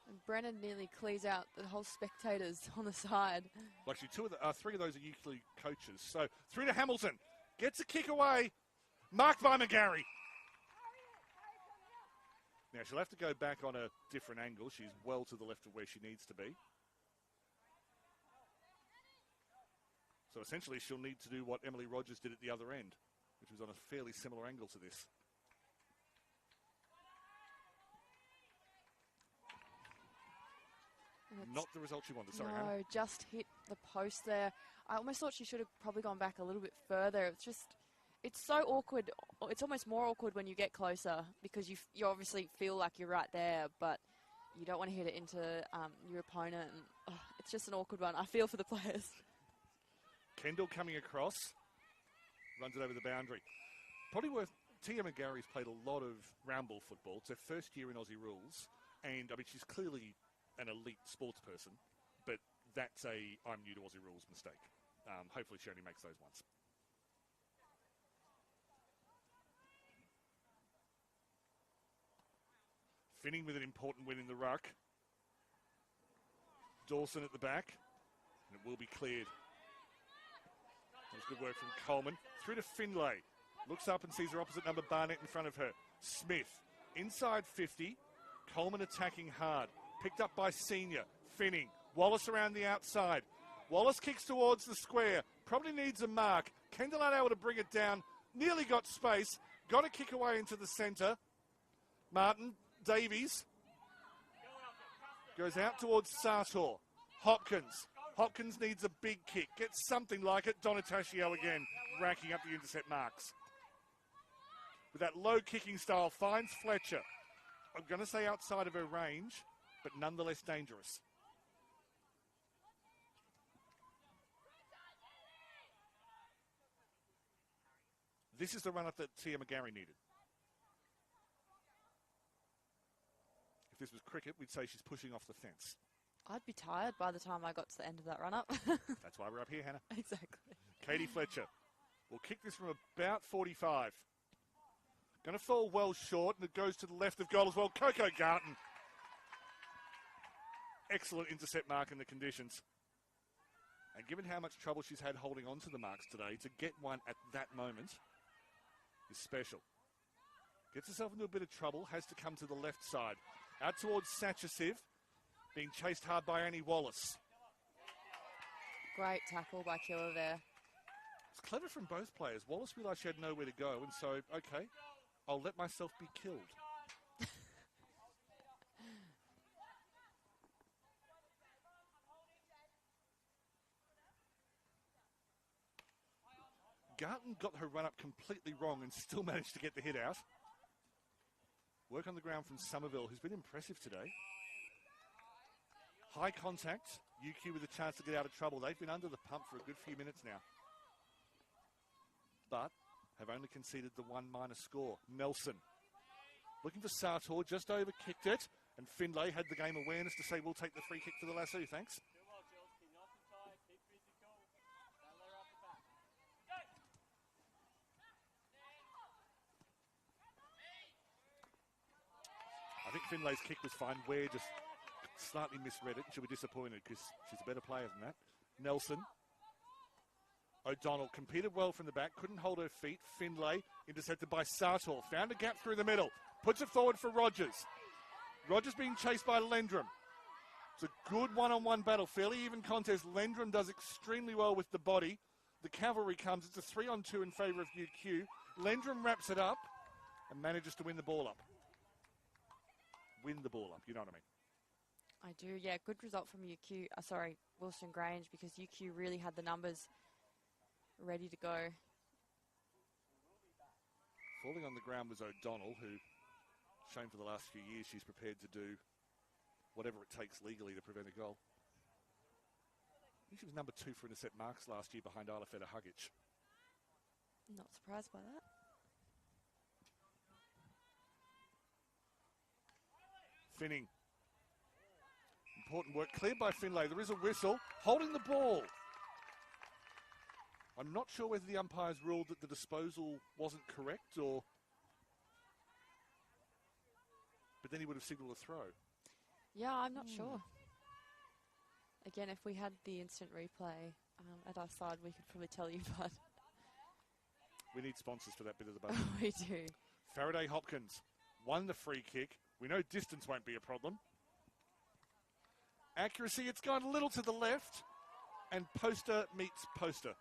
[SPEAKER 2] And Brennan nearly clears out the whole spectators on the side.
[SPEAKER 3] Well, actually, three of those are usually coaches. So through to Hamilton. Gets a kick away. Marked by McGarry. Now, she'll have to go back on a different angle. She's well to the left of where she needs to be. So essentially, she'll need to do what Emily Rogers did at the other end, which was on a fairly similar angle to this. Not the result she wanted. Sorry,
[SPEAKER 2] no,
[SPEAKER 3] Hannah.
[SPEAKER 2] just hit the post there. I almost thought she should have probably gone back a little bit further. It's so awkward. It's almost more awkward when you get closer because you obviously feel like you're right there, but you don't want to hit it into your opponent. And, it's just an awkward one. I feel for the players.
[SPEAKER 3] Kendall coming across, runs it over the boundary. Probably worth. Tia McGarry's played a lot of round ball football. It's her first year in Aussie rules, and I mean she's clearly an elite sports person, but that's a I'm new to Aussie rules mistake. Hopefully she only makes those once. Finning with an important win in the ruck. Dawson at the back, and it will be cleared. That was good work from Coleman. Through to Finlay. Looks up and sees her opposite number Barnett in front of her. Smith, inside 50. Coleman attacking hard. Picked up by Senior. Finning. Wallace around the outside. Wallace kicks towards the square. Probably needs a mark. Kendall unable to bring it down. Nearly got space. Got a kick away into the centre. Martin Davies goes out towards Sartor. Hopkins. Hopkins needs a big kick. Gets something like it. Donataccio again, racking up the intercept marks. With that low kicking style, finds Fletcher. I'm going to say outside of her range, but nonetheless dangerous. This is the run-up that Tia McGarry needed. If this was cricket, we'd say she's pushing off the fence.
[SPEAKER 2] I'd be tired by the time I got to the end of that run-up.
[SPEAKER 3] That's why we're up here, Hannah.
[SPEAKER 2] Exactly.
[SPEAKER 3] Katie Fletcher will kick this from about 45. Going to fall well short, and it goes to the left of goal as well. Coco Garton. excellent intercept mark in the conditions. And given how much trouble she's had holding on to the marks today, to get one at that moment is special. Gets herself into a bit of trouble, has to come to the left side. Out towards Satchisiv, being chased hard by Annie Wallace.
[SPEAKER 2] Great tackle by Killer there.
[SPEAKER 3] It's clever from both players. Wallace realised she had nowhere to go, and so, okay, I'll let myself be killed. Garton got her run up completely wrong and still managed to get the hit out. Work on the ground from Somerville, who's been impressive today. High contact. UQ with a chance to get out of trouble. They've been under the pump for a good few minutes now, but have only conceded the 1 minus score. Nelson looking for Sartor, just over kicked it, and Findlay had the game awareness to say, we'll take the free kick to the lasso, thanks. I think Findlay's kick was fine. Ware just slightly misread it. She'll be disappointed because she's a better player than that. Nelson. O'Donnell competed well from the back, couldn't hold her feet. Findlay intercepted by Sartor. Found a gap through the middle. Puts it forward for Rogers. Rogers being chased by Lendrum. It's a good one-on-one battle. Fairly even contest. Lendrum does extremely well with the body. The cavalry comes. It's a 3-on-2 in favour of UQ. Lendrum wraps it up and manages to win the ball up. Win the ball up, you know what I mean?
[SPEAKER 2] I do, yeah. Good result from UQ. Wilston Grange, because UQ really had the numbers ready to go.
[SPEAKER 3] Falling on the ground was O'Donnell, who, shown for the last few years, she's prepared to do whatever it takes legally to prevent a goal. I think she was number 2 for intercept marks last year behind Arlafeta Hugic.
[SPEAKER 2] Not surprised by that.
[SPEAKER 3] Finning. Important work. Cleared by Findlay. There is a whistle. Holding the ball. I'm not sure whether the umpires ruled that the disposal wasn't correct or... But then he would have signalled a throw.
[SPEAKER 2] Yeah, I'm not sure. Again, if we had the instant replay at our side, we could probably tell you, but...
[SPEAKER 3] We need sponsors for that bit of the button.
[SPEAKER 2] We do.
[SPEAKER 3] Faraday Hopkins won the free kick. We know distance won't be a problem. Accuracy, it's gone a little to the left. And poster meets poster.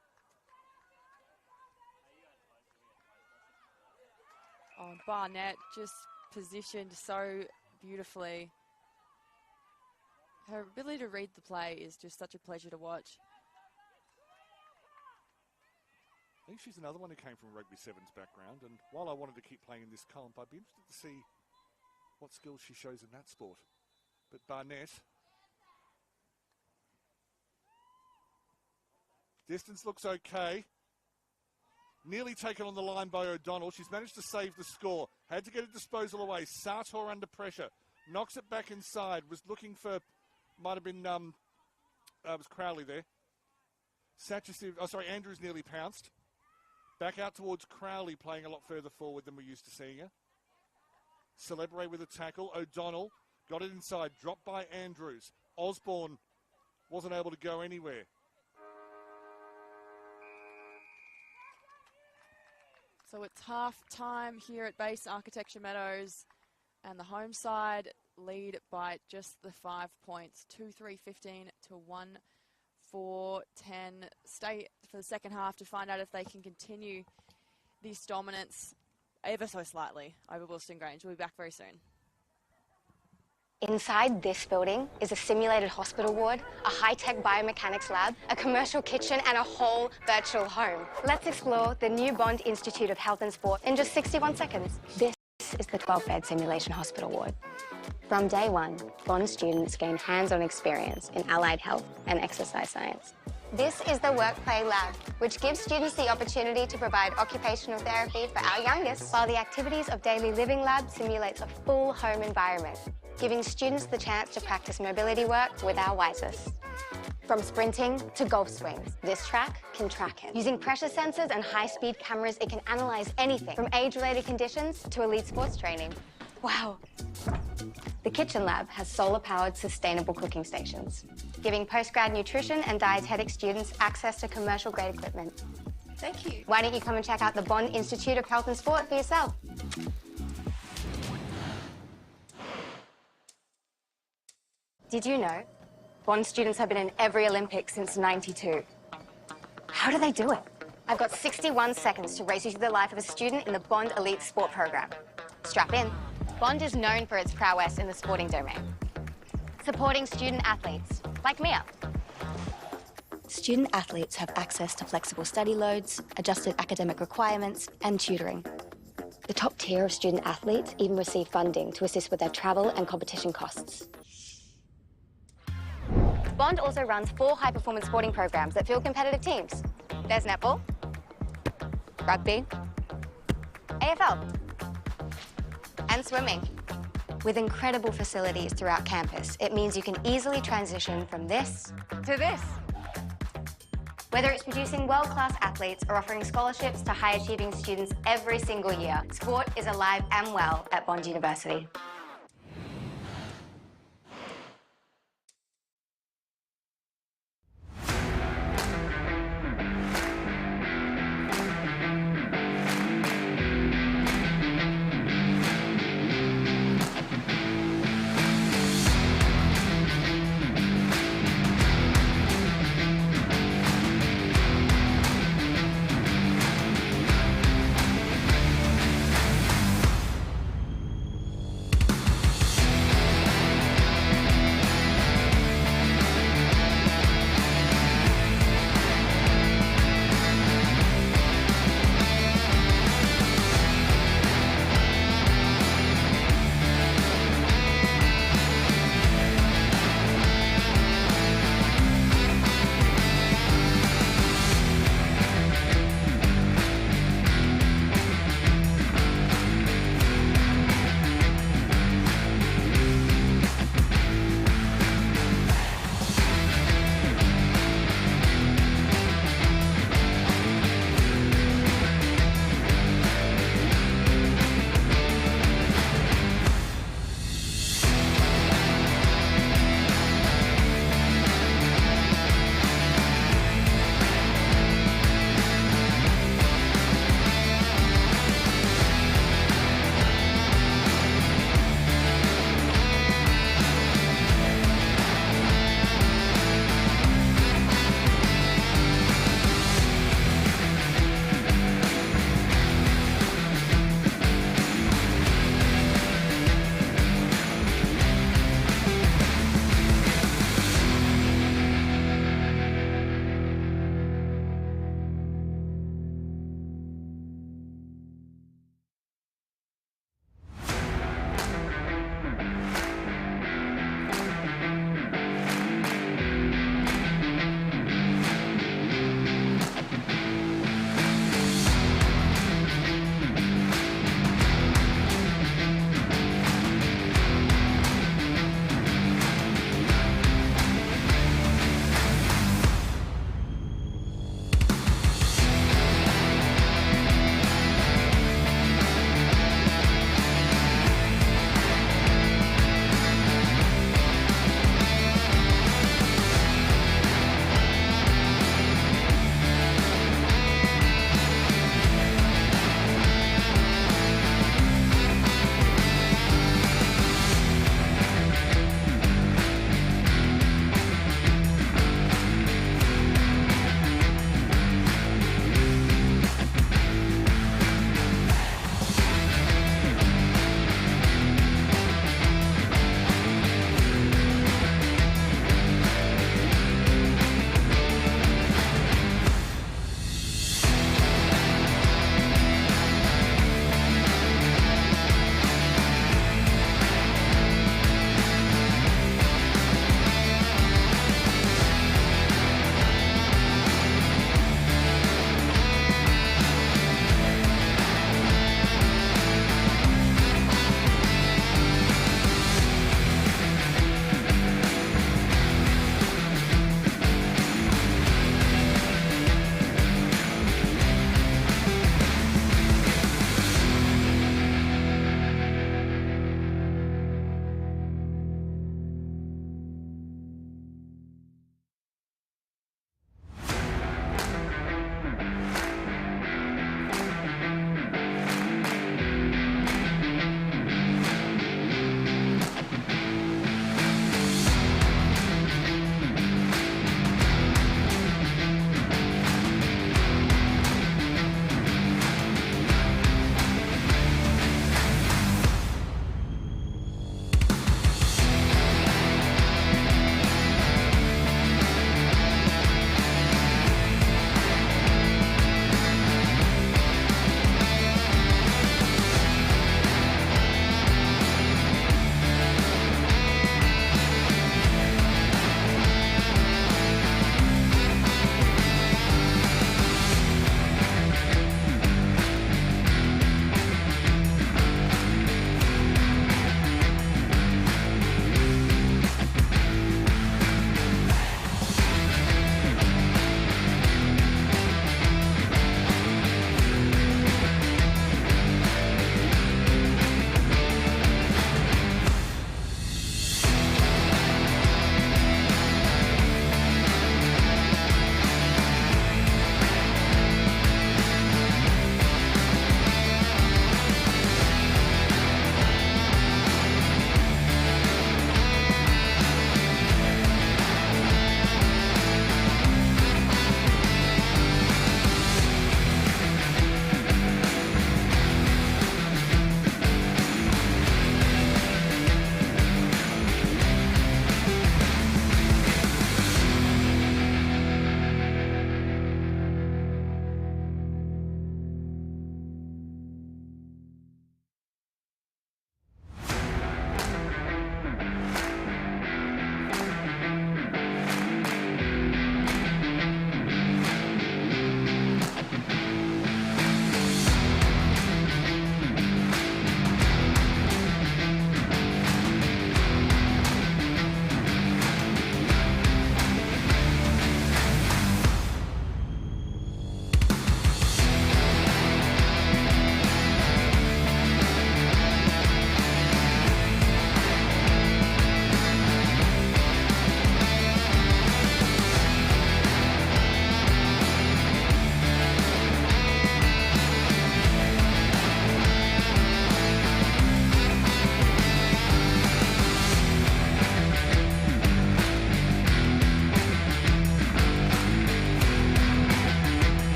[SPEAKER 2] Oh, Barnett just positioned so beautifully. Her ability to read the play is just such a pleasure to watch.
[SPEAKER 3] I think she's another one who came from a Rugby Sevens background. And while I wanted to keep playing in this comp, I'd be interested to see what skills she shows in that sport. But Barnett, distance looks okay. Nearly taken on the line by O'Donnell. She's managed to save the score. Had to get a disposal away. Sartor under pressure. Knocks it back inside. Was looking for, might have been, it was Crowley there. Andrews nearly pounced. Back out towards Crowley, playing a lot further forward than we're used to seeing her. Celebre with a tackle. O'Donnell got it inside. Dropped by Andrews. Osborne wasn't able to go anywhere.
[SPEAKER 2] So it's half time here at Base Architecture Meadows, and the home side lead by just the 5 points. 2-3-15 to 1-4-10. Stay for the second half to find out if they can continue this dominance ever so slightly over Wilston Grange. We'll be back very soon.
[SPEAKER 1] Inside this building is a simulated hospital ward, a high-tech biomechanics lab, a commercial kitchen, and a whole virtual home. Let's explore the new Bond Institute of Health and Sport in just 61 seconds. This is the 12-bed simulation hospital ward. From day one, Bond students gain hands-on experience in allied health and exercise science. This is the Work-Play Lab, which gives students the opportunity to provide occupational therapy for our youngest, while the Activities of Daily Living Lab simulates a full home environment, giving students the chance to practice mobility work with our wisest. From sprinting to golf swings, this track can track it. Using pressure sensors and high-speed cameras, it can analyze anything from age-related conditions to elite sports training. Wow. The Kitchen Lab has solar-powered sustainable cooking stations, giving postgrad nutrition and dietetic students access to commercial-grade equipment.
[SPEAKER 5] Thank you.
[SPEAKER 1] Why don't you come and check out the Bond Institute of Health and Sport for yourself? Did you know Bond students have been in every Olympics since '92? How do they do it? I've got 61 seconds to race you through the life of a student in the Bond Elite Sport program. Strap in. Bond is known for its prowess in the sporting domain, supporting student athletes like Mia. Student athletes have access to flexible study loads, adjusted academic requirements, and tutoring. The top tier of student athletes even receive funding to assist with their travel and competition costs. Bond also runs 4 high-performance sporting programs that field competitive teams. There's netball, rugby, AFL, and swimming. With incredible facilities throughout campus, it means you can easily transition from this to this. Whether it's producing world-class athletes or offering scholarships to high-achieving students every single year, sport is alive and well at Bond University.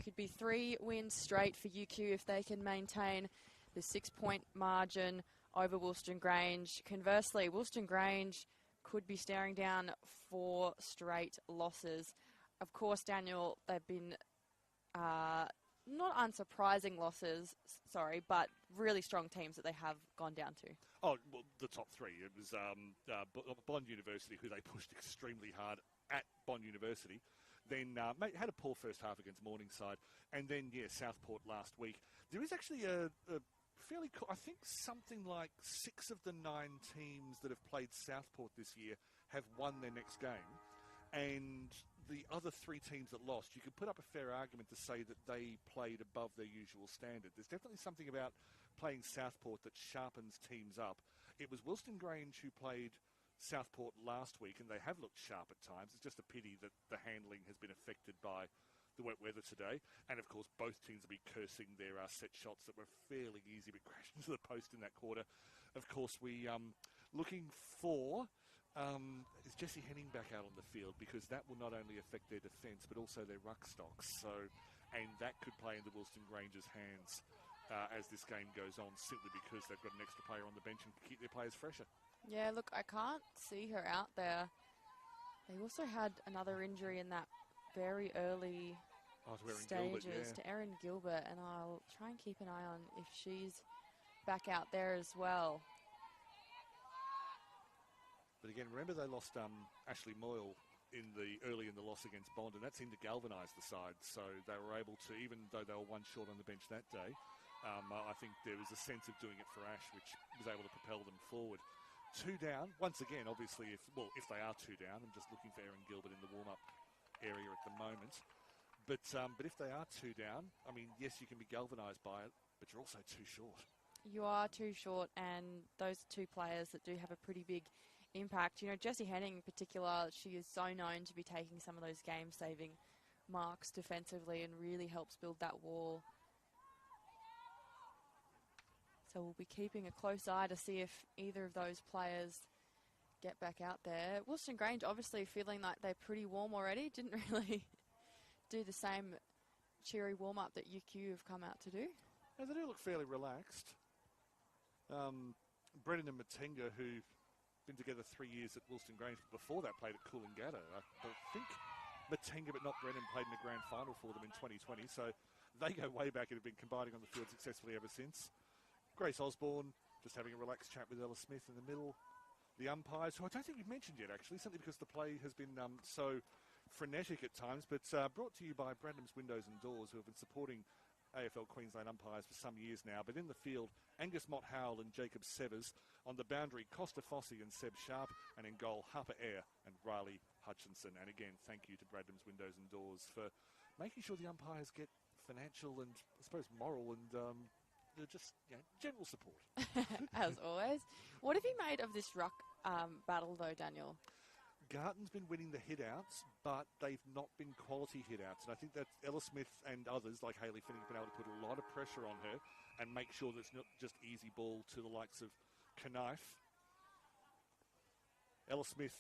[SPEAKER 2] Could be 3 wins straight for UQ if they can maintain the 6-point margin over Wilston Grange. Conversely, Wilston Grange could be staring down 4 straight losses. Of course, Daniel, they've been not unsurprising losses, but really strong teams that they have gone down to.
[SPEAKER 3] Oh, well, the top 3. It was Bond University, who they pushed extremely hard at Bond University. Then had a poor first half against Morningside. And then, Southport last week. There is actually a fairly, I think something like 6 of the 9 teams that have played Southport this year have won their next game. And the other 3 teams that lost, you could put up a fair argument to say that they played above their usual standard. There's definitely something about playing Southport that sharpens teams up. It was Wilston Grange who played Southport last week, and they have looked sharp at times. It's just a pity that the handling has been affected by the wet weather today. And, of course, both teams will be cursing their set shots that were fairly easy but crashed into the post in that quarter. Of course, we looking for... is Jesse Henning back out on the field, because that will not only affect their defence but also their ruck stocks. And that could play into Wilston Grange's hands as this game goes on, simply because they've got an extra player on the bench and can keep their players fresher. Yeah,
[SPEAKER 2] look, I can't see her out there. They also had another injury in that very early stages to Erin Gilbert, and I'll try and keep an eye on if she's back out there as well.
[SPEAKER 3] But again, remember they lost Ashley Moyle early in the loss against Bond, and that seemed to galvanise the side. So they were able to, even though they were 1 short on the bench that day, I think there was a sense of doing it for Ash, which was able to propel them forward. 2 down, once again, obviously, if they are 2 down, I'm just looking for Erin Gilbert in the warm-up area at the moment. But if they are 2 down, I mean, yes, you can be galvanised by it, but you're also too short.
[SPEAKER 2] You are too short, and those 2 players that do have a pretty big impact. You know, Jessie Henning in particular, she is so known to be taking some of those game-saving marks defensively and really helps build that wall. So we'll be keeping a close eye to see if either of those players get back out there. Wilston Grange obviously feeling like they're pretty warm already. Didn't really do the same cheery warm-up that UQ have come out to do.
[SPEAKER 3] Yeah, they do look fairly relaxed. Brennan and Matenga, who've been together 3 years at Wilston Grange, but before that played at Coolangatta. I think Matenga, but not Brennan, played in the grand final for them in 2020. So they go way back and have been combining on the field successfully ever since. Grace Osborne just having a relaxed chat with Ella Smith in the middle. The umpires, who I don't think we've mentioned yet, actually, simply because the play has been so frenetic at times, but brought to you by Bradham's Windows and Doors, who have been supporting AFL Queensland umpires for some years now. But in the field, Angus Mott Howell and Jacob Severs. On the boundary, Costa Fossey and Seb Sharp. And in goal, Harper Eyre and Riley Hutchinson. And again, thank you to Bradham's Windows and Doors for making sure the umpires get financial and, I suppose, moral and just general support.
[SPEAKER 2] As always. What have you made of this ruck battle, though, Daniel?
[SPEAKER 3] Garton's been winning the hit-outs, but they've not been quality hit-outs. And I think that Ella Smith and others, like Hayley Finning, have been able to put a lot of pressure on her and make sure that it's not just easy ball to the likes of Knife. Ella Smith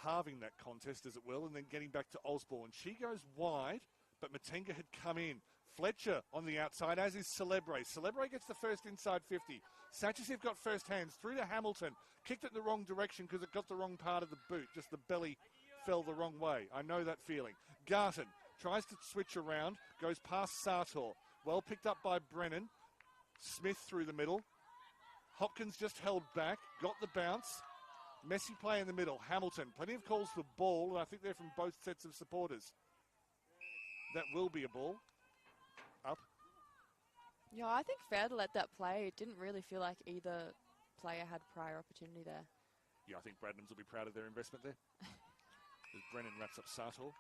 [SPEAKER 3] halving that contest, as it will, and then getting back to Osborne. She goes wide, but Matenga had come in. Fletcher on the outside, as is Celebre. Celebre gets the first inside 50. Sanchez got first hands through to Hamilton. Kicked it in the wrong direction because it got the wrong part of the boot. Just the belly fell the wrong way. I know that feeling. Garton tries to switch around, goes past Sartor. Well picked up by Brennan. Smith through the middle. Hopkins just held back, got the bounce. Messy play in the middle. Hamilton, plenty of calls for ball, and I think they're from both sets of supporters. That will be a ball. Up.
[SPEAKER 2] Yeah, I think fair to let that play. It didn't really feel like either player had prior opportunity there.
[SPEAKER 3] Yeah, I think Bradnams will be proud of their investment there. As Brennan wraps up Sartor.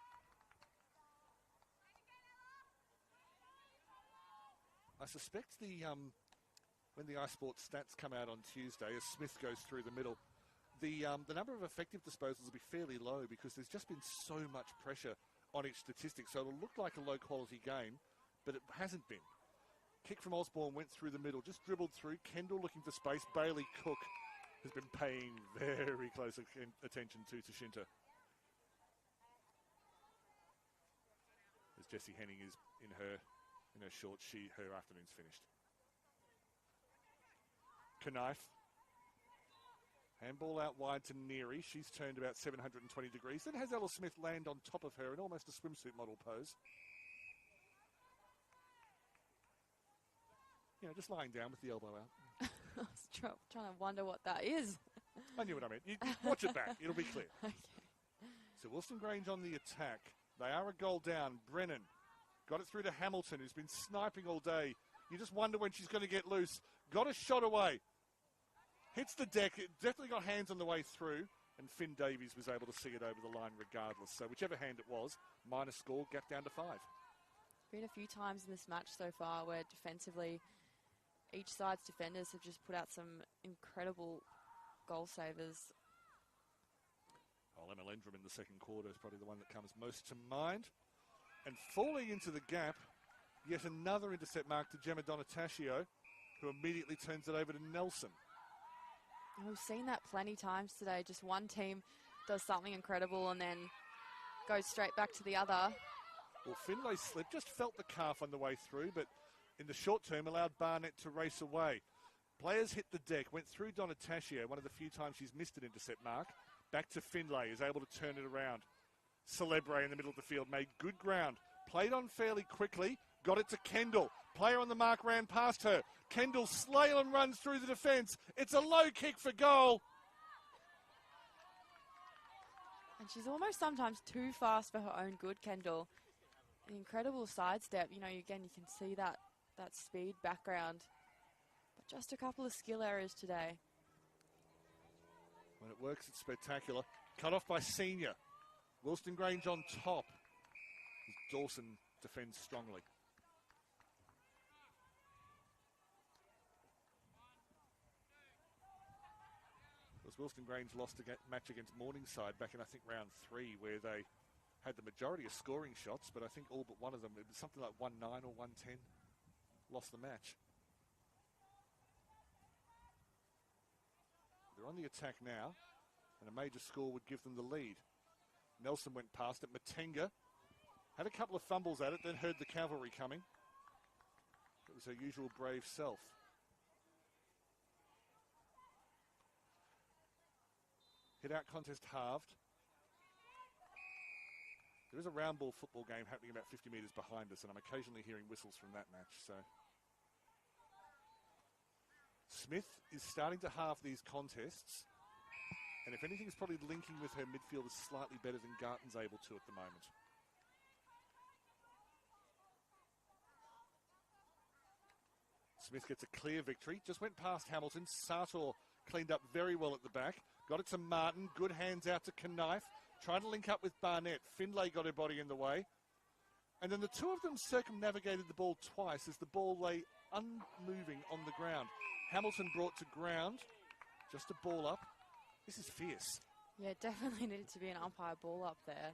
[SPEAKER 3] I suspect when the iSports stats come out on Tuesday, as Smith goes through the middle, the number of effective disposals will be fairly low because there's just been so much pressure on each statistic. So it'll look like a low-quality game, but it hasn't been. Kick from Osborne went through the middle, just dribbled through. Kendall looking for space. Bailey Cook has been paying very close attention to Tashinta. as Jessie Henning is in her shorts. Her afternoon's finished. Knife. Handball out wide to Neary. She's turned about 720 degrees. Then has Ella Smith land on top of her in almost a swimsuit model pose. You know, just lying down with the elbow out.
[SPEAKER 2] I was trying to wonder what that is.
[SPEAKER 3] I knew what I meant. You watch it back. It'll be clear.
[SPEAKER 2] Okay.
[SPEAKER 3] So Wilston Grange on the attack. They are a goal down. Brennan got it through to Hamilton, who's been sniping all day. You just wonder when she's going to get loose. Got a shot away. Hits the deck. It definitely got hands on the way through. And Finn Davies was able to see it over the line regardless. So whichever hand it was, minor score, gap down to 5.
[SPEAKER 2] Been a few times in this match so far where defensively each side's defenders have just put out some incredible goal savers.
[SPEAKER 3] Oh, Emma Lendrum in the second quarter is probably the one that comes most to mind. And falling into the gap, yet another intercept mark to Gemma Donataccio, who immediately turns it over to Nelson.
[SPEAKER 2] And we've seen that plenty times today. Just one team does something incredible and then goes straight back to the other.
[SPEAKER 3] Well, Finlay slipped, just felt the calf on the way through, but in the short term allowed Barnett to race away. Players hit the deck, went through Donataccio, one of the few times she's missed an intercept mark. Back to Finlay, is able to turn it around. Celebre in the middle of the field, made good ground. Played on fairly quickly, got it to Kendall. Player on the mark ran past her. Kendall slalom runs through the defence. It's a low kick for goal.
[SPEAKER 2] And she's almost sometimes too fast for her own good, Kendall. An incredible sidestep. You know, again, you can see that speed background. But just a couple of skill errors today.
[SPEAKER 3] When it works, it's spectacular. Cut off by Senior. Wilston Grange on top. Dawson defends strongly. Because Wilston Grange lost a match against Morningside back in, I think, round 3, where they had the majority of scoring shots, but I think all but one of them, it was something like 1-9 or 1-10, lost the match. They're on the attack now, and a major score would give them the lead. Nelson went past it. Matenga had a couple of fumbles at it, then heard the cavalry coming. It was her usual brave self. Hit-out contest halved. There is a round ball football game happening about 50 metres behind us, and I'm occasionally hearing whistles from that match. So Smith is starting to halve these contests, and if anything, is probably linking with her midfielders slightly better than Garton's able to at the moment. Smith gets a clear victory. Just went past Hamilton. Sartor cleaned up very well at the back. Got it to Martin. Good hands out to Knife. Trying to link up with Barnett. Finlay got her body in the way. And then the two of them circumnavigated the ball twice as the ball lay unmoving on the ground. Hamilton brought to ground. Just a ball up. This is fierce.
[SPEAKER 2] Yeah, definitely needed to be an umpire ball up there.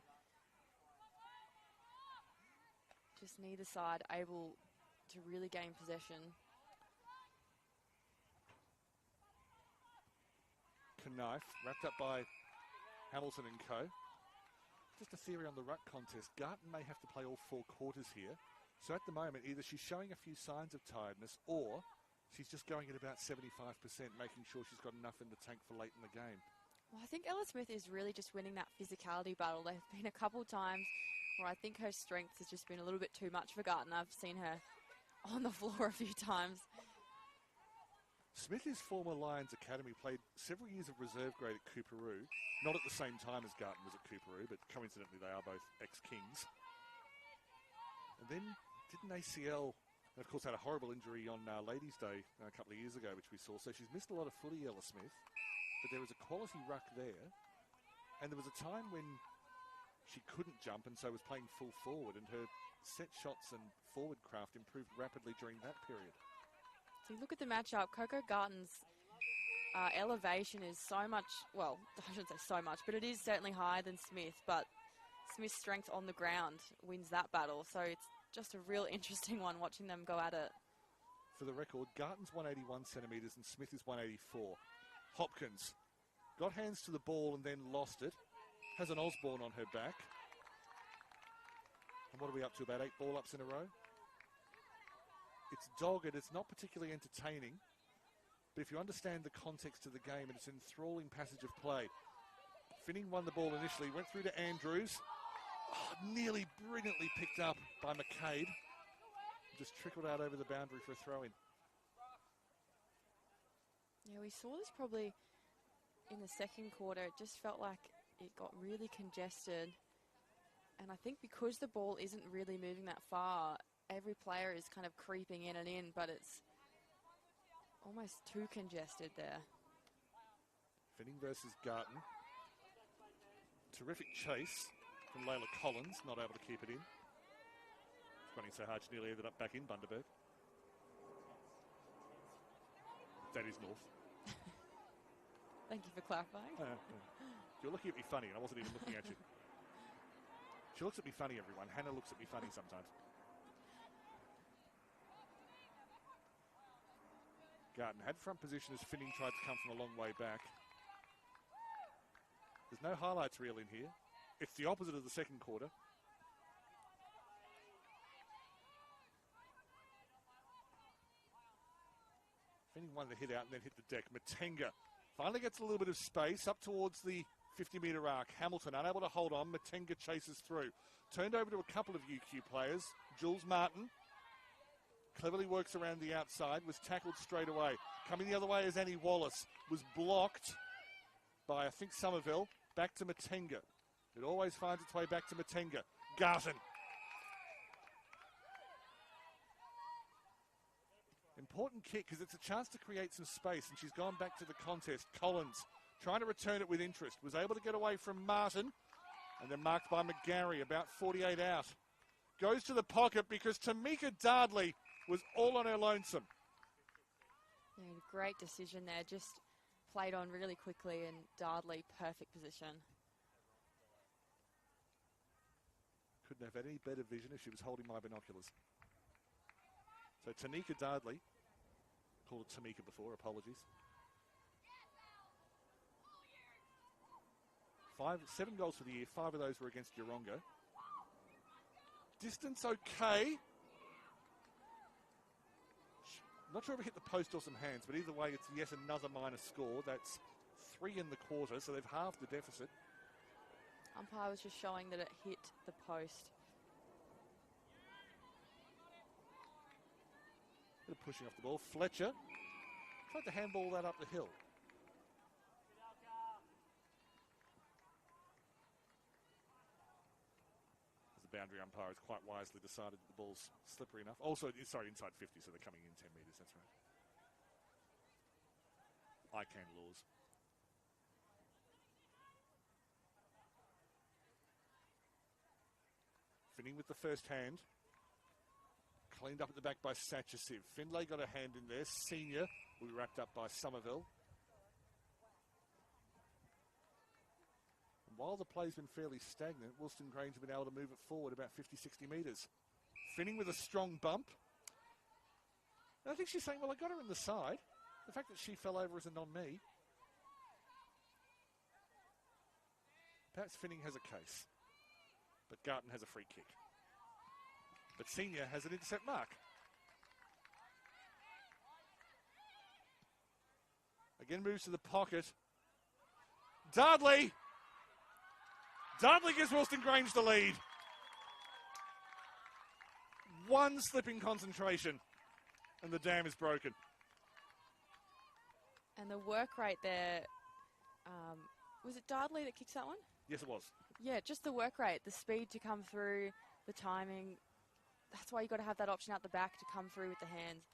[SPEAKER 2] Just neither side able to really gain possession.
[SPEAKER 3] Knife, wrapped up by Hamilton and co. Just a theory on the ruck contest. Garton may have to play all 4 quarters here. So at the moment, either she's showing a few signs of tiredness or she's just going at about 75%, making sure she's got enough in the tank for late in the game.
[SPEAKER 2] Well, I think Ella Smith is really just winning that physicality battle. There have been a couple times where I think her strength has just been a little bit too much for Garton. I've seen her on the floor a few times.
[SPEAKER 3] Smith is former Lions Academy, played several years of reserve grade at Cooperoo. Not at the same time as Garton was at Cooperoo, but coincidentally they are both ex-Kings. And then did an ACL, and of course had a horrible injury on Ladies' Day a couple of years ago, which we saw. So she's missed a lot of footy, Ella Smith. But there was a quality ruck there. And there was a time when she couldn't jump and so was playing full forward, and her set shots and forward craft improved rapidly during that period.
[SPEAKER 2] So you look at the matchup, Coco Garton's elevation is so much, well, I shouldn't say so much, but it is certainly higher than Smith, but Smith's strength on the ground wins that battle. So it's just a real interesting one watching them go at it.
[SPEAKER 3] For the record, Garton's 181 centimetres and Smith is 184. Hopkins got hands to the ball and then lost it. Has an Osborne on her back. And what are we up to, about 8 ball-ups in a row? It's dogged, it's not particularly entertaining, but if you understand the context of the game, and it's an enthralling passage of play. Finning won the ball initially, went through to Andrews. Oh, nearly brilliantly picked up by McCabe. Just trickled out over the boundary for a throw-in.
[SPEAKER 2] Yeah, we saw this probably in the second quarter. It just felt like it got really congested. And I think because the ball isn't really moving that far, every player is kind of creeping in and in, but it's almost too congested there.
[SPEAKER 3] Finning versus Garton. Terrific chase from Layla Collins, not able to keep it in. Running so hard she nearly ended up back in Bundaberg. That is North.
[SPEAKER 2] Thank you for clarifying.
[SPEAKER 3] You're looking at me funny, and I wasn't even looking at you. She looks at me funny, everyone. Hannah looks at me funny sometimes. Garton had front position as Finning tried to come from a long way back. There's no highlights reel in here. It's the opposite of the second quarter. Finning won the hit out and then hit the deck. Matenga finally gets a little bit of space up towards the 50-metre arc. Hamilton unable to hold on. Matenga chases through. Turned over to a couple of UQ players. Jules Martin cleverly works around the outside. Was tackled straight away. Coming the other way is Annie Wallace. Was blocked by, I think, Somerville. Back to Matenga. It always finds its way back to Matenga. Garton. Important kick because it's a chance to create some space, and she's gone back to the contest. Collins trying to return it with interest. Was able to get away from Martin, and then marked by McGarry, about 48 out. Goes to the pocket because Tamika Dardley was all on her lonesome.
[SPEAKER 2] Yeah, great decision there. Just played on really quickly, and Dardley, perfect position.
[SPEAKER 3] Couldn't have had any better vision if she was holding my binoculars. So Tanika Dardley, called it Tamika before, apologies. 7 goals for the year, 5 of those were against Yeronga. Distance okay. Not sure if it hit the post or some hands, but either way, it's yet another minor score. That's 3 in the quarter, so they've halved the deficit.
[SPEAKER 2] Umpire was just showing that it hit the post.
[SPEAKER 3] Bit of pushing off the ball. Fletcher tried to handball that up the hill. As the boundary umpire has quite wisely decided that the ball's slippery enough. Also, sorry, inside 50, so they're coming in 10 metres, that's right. ICANN laws. Finning with the first hand. Cleaned up at the back by Satchisiv. Findlay got a hand in there. Senior will be wrapped up by Somerville. And while the play's been fairly stagnant, Wilston Grange have been able to move it forward about 50, 60 metres. Finning with a strong bump. And I think she's saying, well, I got her in the side. The fact that she fell over is a non-me. Perhaps Finning has a case. But Garton has a free kick. But Senior has an intercept mark. Again moves to the pocket. Dardley! Dardley gives Wilston Grange the lead. One slip in concentration and the dam is broken.
[SPEAKER 2] And the work rate there, was it Dardley that kicks that one?
[SPEAKER 3] Yes, it was.
[SPEAKER 2] Yeah, just the work rate, the speed to come through, the timing. That's why you've got to have that option out the back to come through with the hands.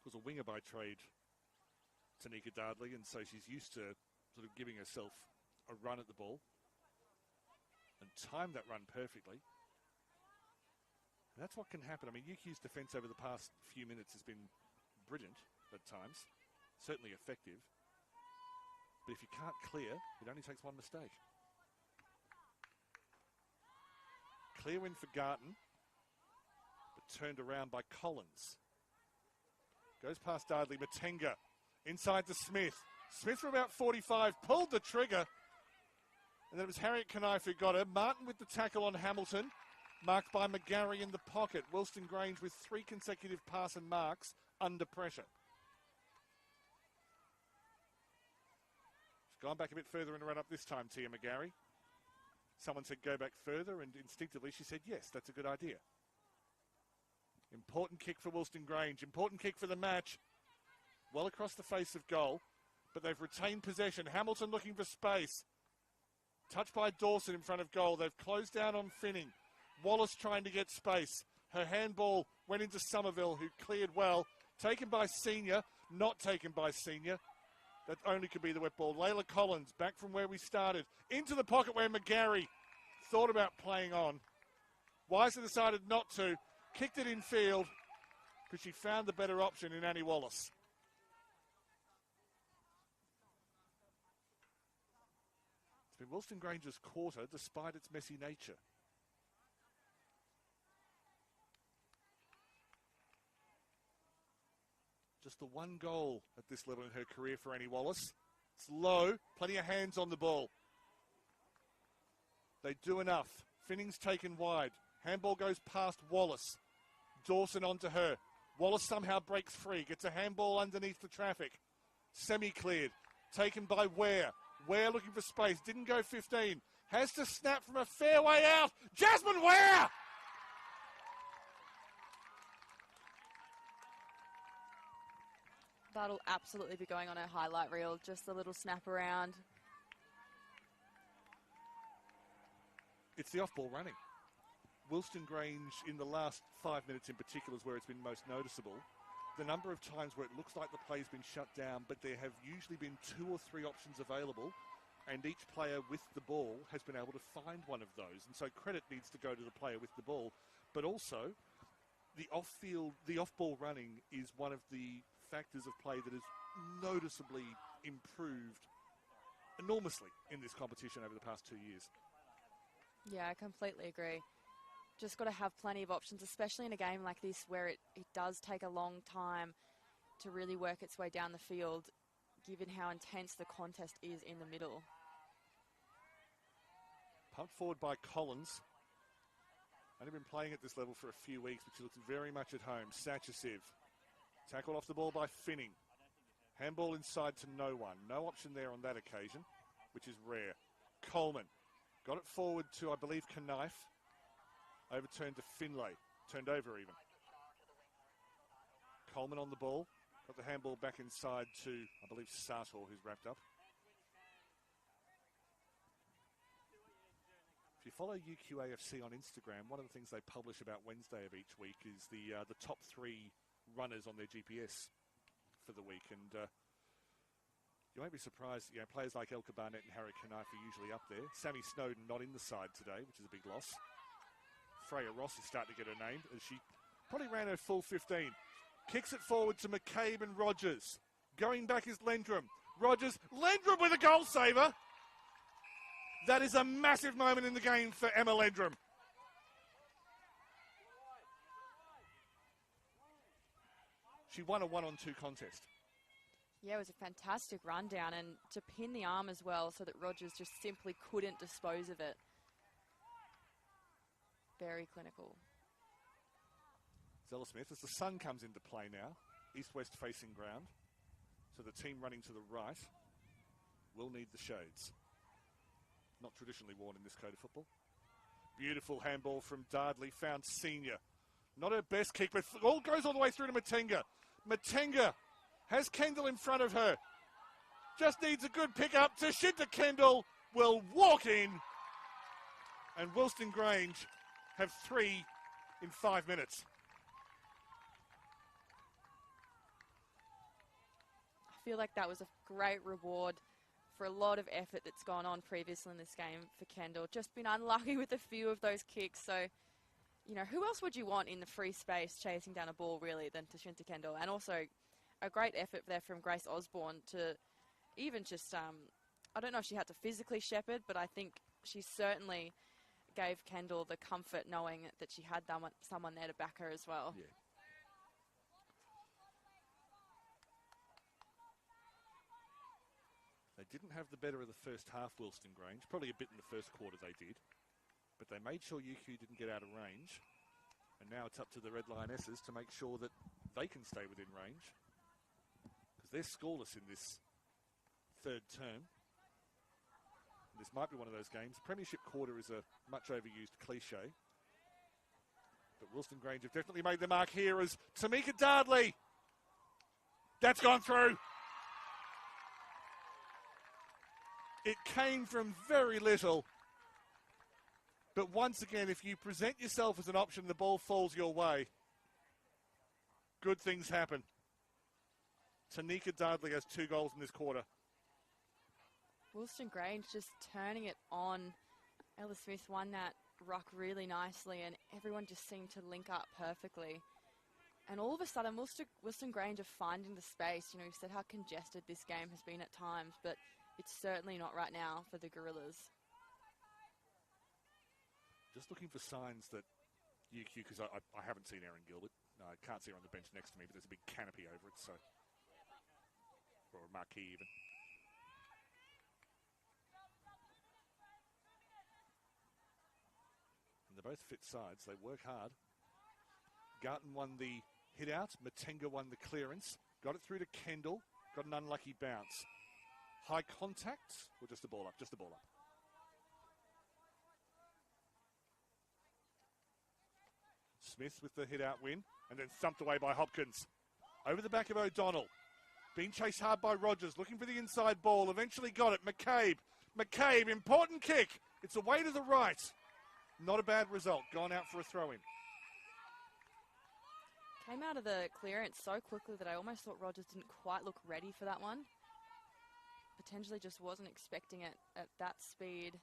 [SPEAKER 3] Was a winger by trade, Tanika Dardley, and so she's used to sort of giving herself a run at the ball and timed that run perfectly. And that's what can happen. I mean, UQ's defence over the past few minutes has been brilliant at times, certainly effective. But if you can't clear, it only takes one mistake. Clear win for Garton, but turned around by Collins. Goes past Dardley. Matenga inside to Smith. Smith from about 45 pulled the trigger. And then it was Harriet Knife who got her. Martin with the tackle on Hamilton, marked by McGarry in the pocket. Wilston Grange with 3 consecutive pass and marks under pressure. She's gone back a bit further in the run-up this time, Tia McGarry. Someone said go back further, and instinctively she said yes, that's a good idea. Important kick for Wilston Grange. Important kick for the match. Well across the face of goal, but they've retained possession. Hamilton looking for space. Touched by Dawson in front of goal. They've closed down on Finning. Wallace trying to get space. Her handball went into Somerville, who cleared well. Taken by Senior. Not taken by Senior. That only could be the wet ball. Layla Collins back from where we started. Into the pocket where McGarry thought about playing on. Weiser decided not to. Kicked it in field because she found the better option in Annie Wallace. It's been Wilston Grange's quarter despite its messy nature. Just the one goal at this level in her career for Annie Wallace. It's low, plenty of hands on the ball. They do enough. Finning's taken wide. Handball goes past Wallace. Dawson onto her. Wallace somehow breaks free. Gets a handball underneath the traffic. Semi-cleared. Taken by Ware. Ware looking for space. Didn't go 15. Has to snap from a fair way out. Jasmine Ware!
[SPEAKER 2] That'll absolutely be going on her highlight reel. Just a little snap around.
[SPEAKER 3] It's the off-ball running. Wilston Grange in the last 5 minutes in particular is where it's been most noticeable. The number of times where it looks like the play's been shut down, but there have usually been 2 or 3 options available, and each player with the ball has been able to find one of those. And so credit needs to go to the player with the ball. But also, the off-ball running is one of the factors of play that has noticeably improved enormously in this competition over the past 2 years.
[SPEAKER 2] Yeah, I completely agree. Just got to have plenty of options, especially in a game like this where it does take a long time to really work its way down the field, given how intense the contest is in the middle.
[SPEAKER 3] Pumped forward by Collins. Only been playing at this level for a few weeks, but she looks very much at home. Sachasev. Tackled off the ball by Finning. Handball inside to no one. No option there on that occasion, which is rare. Coleman. Got it forward to, I believe, Knife. Overturned to Finlay. Turned over even. Coleman on the ball. Got the handball back inside to, I believe, Sartor, who's wrapped up. If you follow UQAFC on Instagram, one of the things they publish about Wednesday of each week is the top 3 runners on their GPS for the week. And you won't be surprised, players like Elka Barnett and Harry Knife are usually up there. Sammy Snowden not in the side today, which is a big loss. Freya Ross is starting to get her name as she probably ran her full 15. Kicks it forward to McCabe and Rogers. Going back is Lendrum. Rogers, Lendrum with a goal saver. That is a massive moment in the game for Emma Lendrum. She won a 1-on-2 contest.
[SPEAKER 2] Yeah, it was a fantastic rundown, and to pin the arm as well so that Rogers just simply couldn't dispose of it. Very clinical.
[SPEAKER 3] Zella Smith, as the sun comes into play now, east-west facing ground. So the team running to the right will need the shades. Not traditionally worn in this code of football. Beautiful handball from Dardley, found Senior. Not her best kick, but all goes all the way through to Matenga. Matenga has Kendall in front of her. Just needs a good pick up. Tashinta Kendall will walk in. And Wilston Grange have 3 in 5 minutes.
[SPEAKER 2] I feel like that was a great reward for a lot of effort that's gone on previously in this game for Kendall. Just been unlucky with a few of those kicks. So, who else would you want in the free space chasing down a ball, really, than Tashinta Kendall? And also a great effort there from Grace Osborne to even just, I don't know if she had to physically shepherd, but I think she certainly gave Kendall the comfort knowing that she had someone there to back her as well.
[SPEAKER 3] Yeah. They didn't have the better of the first half, Wilston Grange. Probably a bit in the first quarter they did. But they made sure UQ didn't get out of range. And now it's up to the Red Lionesses to make sure that they can stay within range. Because they're scoreless in this third term. And this might be one of those games. Premiership quarter is a much overused cliche. But Wilston Grange have definitely made the mark here as Tamika Dardley. That's gone through. It came from very little. But once again, if you present yourself as an option, the ball falls your way. Good things happen. Tanika Dardley has 2 goals in this quarter.
[SPEAKER 2] Wilston Grange just turning it on. Ella Smith won that ruck really nicely and everyone just seemed to link up perfectly. And all of a sudden, Wilston Grange are finding the space. You know, you said how congested this game has been at times, but it's certainly not right now for the Gorillas.
[SPEAKER 3] Just looking for signs that UQ, because I haven't seen Erin Gilbert. No, I can't see her on the bench next to me, but there's a big canopy over it, so. Or a marquee even. And they're both fit sides. They work hard. Garton won the hit out. Matenga won the clearance. Got it through to Kendall. Got an unlucky bounce. High contact, or just the ball up? Just the ball up. Smith with the hit out win, and then thumped away by Hopkins. Over the back of O'Donnell. Being chased hard by Rogers, looking for the inside ball. Eventually got it. McCabe, important kick. It's away to the right. Not a bad result. Gone out for a throw-in.
[SPEAKER 2] Came out of the clearance so quickly that I almost thought Rogers didn't quite look ready for that one. Potentially just wasn't expecting it at that speed.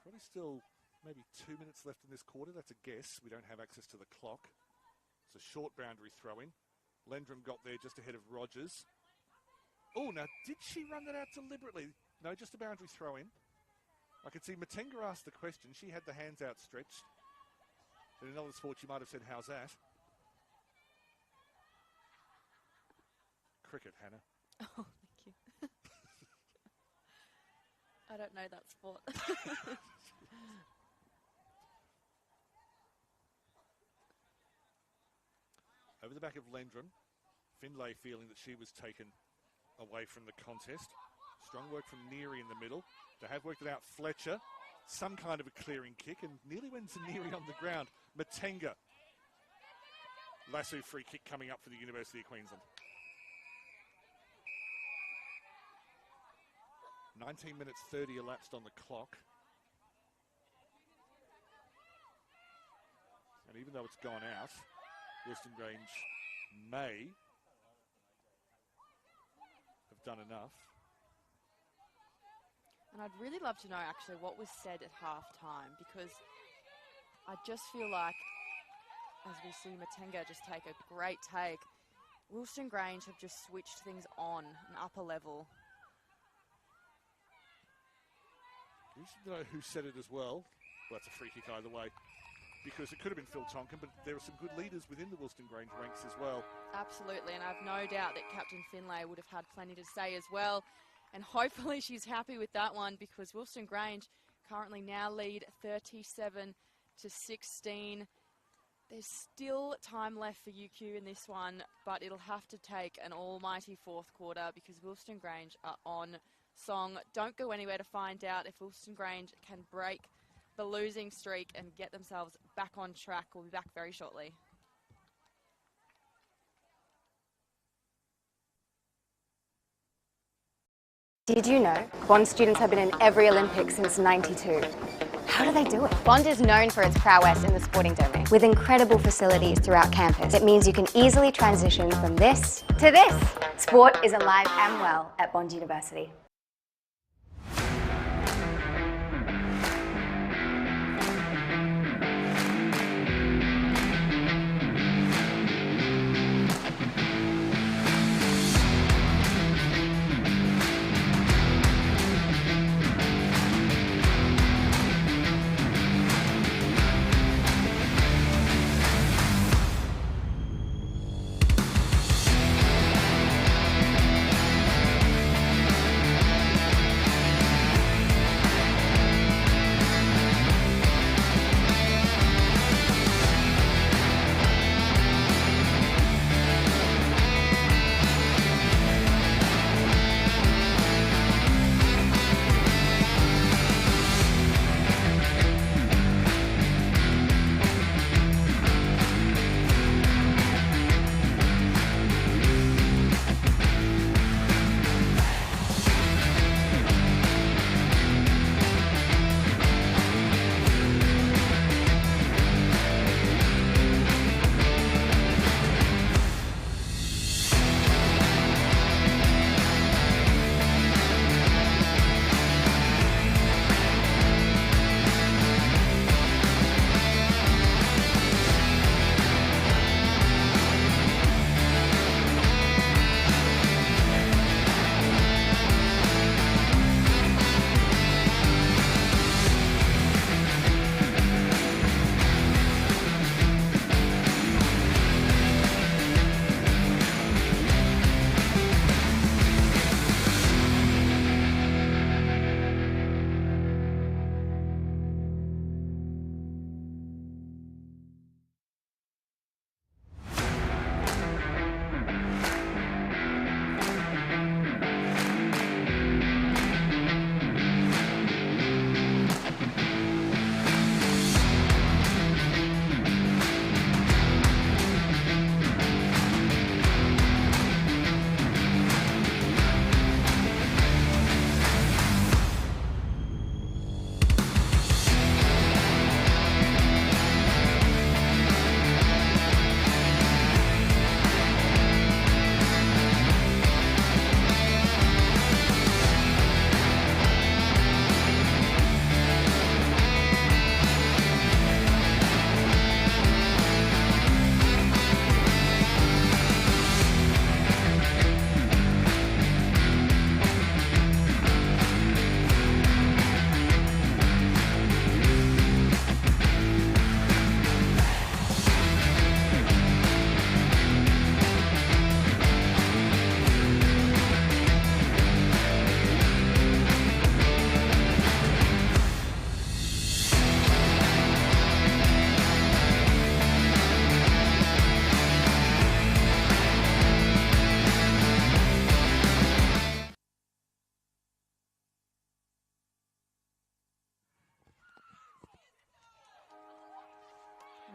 [SPEAKER 3] Probably still maybe 2 minutes left in this quarter. That's a guess. We don't have access to the clock. It's a short boundary throw-in. Lendrum got there just ahead of Rogers. Oh, now did she run that out deliberately? No, just a boundary throw-in. I could see Matenga asked the question. She had the hands outstretched. In another sport, she might have said, "How's that?" Cricket, Hannah.
[SPEAKER 2] Oh, thank you. I don't know that sport.
[SPEAKER 3] Over the back of Lendrum. Finlay feeling that she was taken away from the contest. Strong work from Neary in the middle. They have worked it out. Fletcher, some kind of a clearing kick, and nearly went to Neary on the ground. Matenga. Lasso free kick coming up for the University of Queensland. 19 minutes 30 elapsed on the clock. And even though it's gone out, Wilston Grange may have done enough.
[SPEAKER 2] And I'd really love to know actually what was said at half-time, because I just feel like, as we see Matenga just take a great take, Wilston Grange have just switched things on an upper level.
[SPEAKER 3] We should know who said it as well. Well, that's a free kick either way, because it could have been Phil Tonkin, but there are some good leaders within the Wilston Grange ranks as well.
[SPEAKER 2] Absolutely, and I've no doubt that Captain Finlay would have had plenty to say as well. And hopefully she's happy with that one, because Wilston Grange currently now lead 37-16. There's still time left for UQ in this one, but it'll have to take an almighty fourth quarter, because Wilston Grange are on song. Don't go anywhere to find out if Wilston Grange can break the losing streak and get themselves back on track. We'll be back very shortly.
[SPEAKER 1] Did you know Bond students have been in every Olympics since '92? How do they do it? Bond is known for its prowess in the sporting domain. With incredible facilities throughout campus, it means you can easily transition from this to this. Sport is alive and well at Bond University.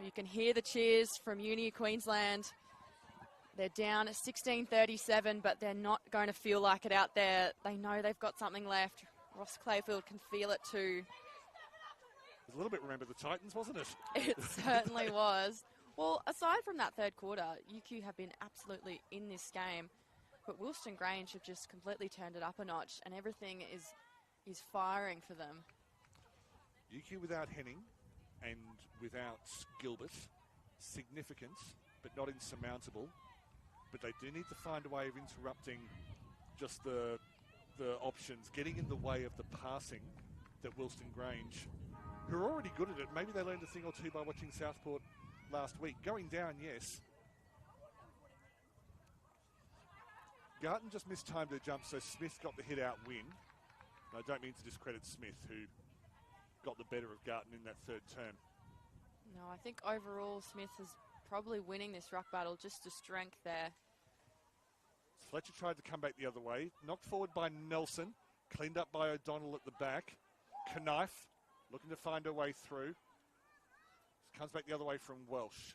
[SPEAKER 2] You can hear the cheers from Uni of Queensland. They're down at 16:37, but they're not going to feel like it out there. They know they've got something left. Ross Clayfield can feel it too.
[SPEAKER 3] It was a little bit Remember the Titans, wasn't it?
[SPEAKER 2] It certainly was. Well, aside from that third quarter, UQ have been absolutely in this game, but Wilston Grange have just completely turned it up a notch, and everything is firing for them.
[SPEAKER 3] UQ without Henning and without Gilbert, significant but not insurmountable. But they do need to find a way of interrupting just the options, getting in the way of the passing that Wilston Grange, who are already good at it, maybe they learned a thing or two by watching Southport last week. Going down, yes. Garton just mistimed her jump, so Smith got the hit-out win. And I don't mean to discredit Smith, who got the better of Garton in that third term.
[SPEAKER 2] No, I think overall Smith is probably winning this ruck battle, just to strength there.
[SPEAKER 3] Fletcher tried to come back the other way. Knocked forward by Nelson. Cleaned up by O'Donnell at the back. Knife looking to find her way through. Comes back the other way from Welsh.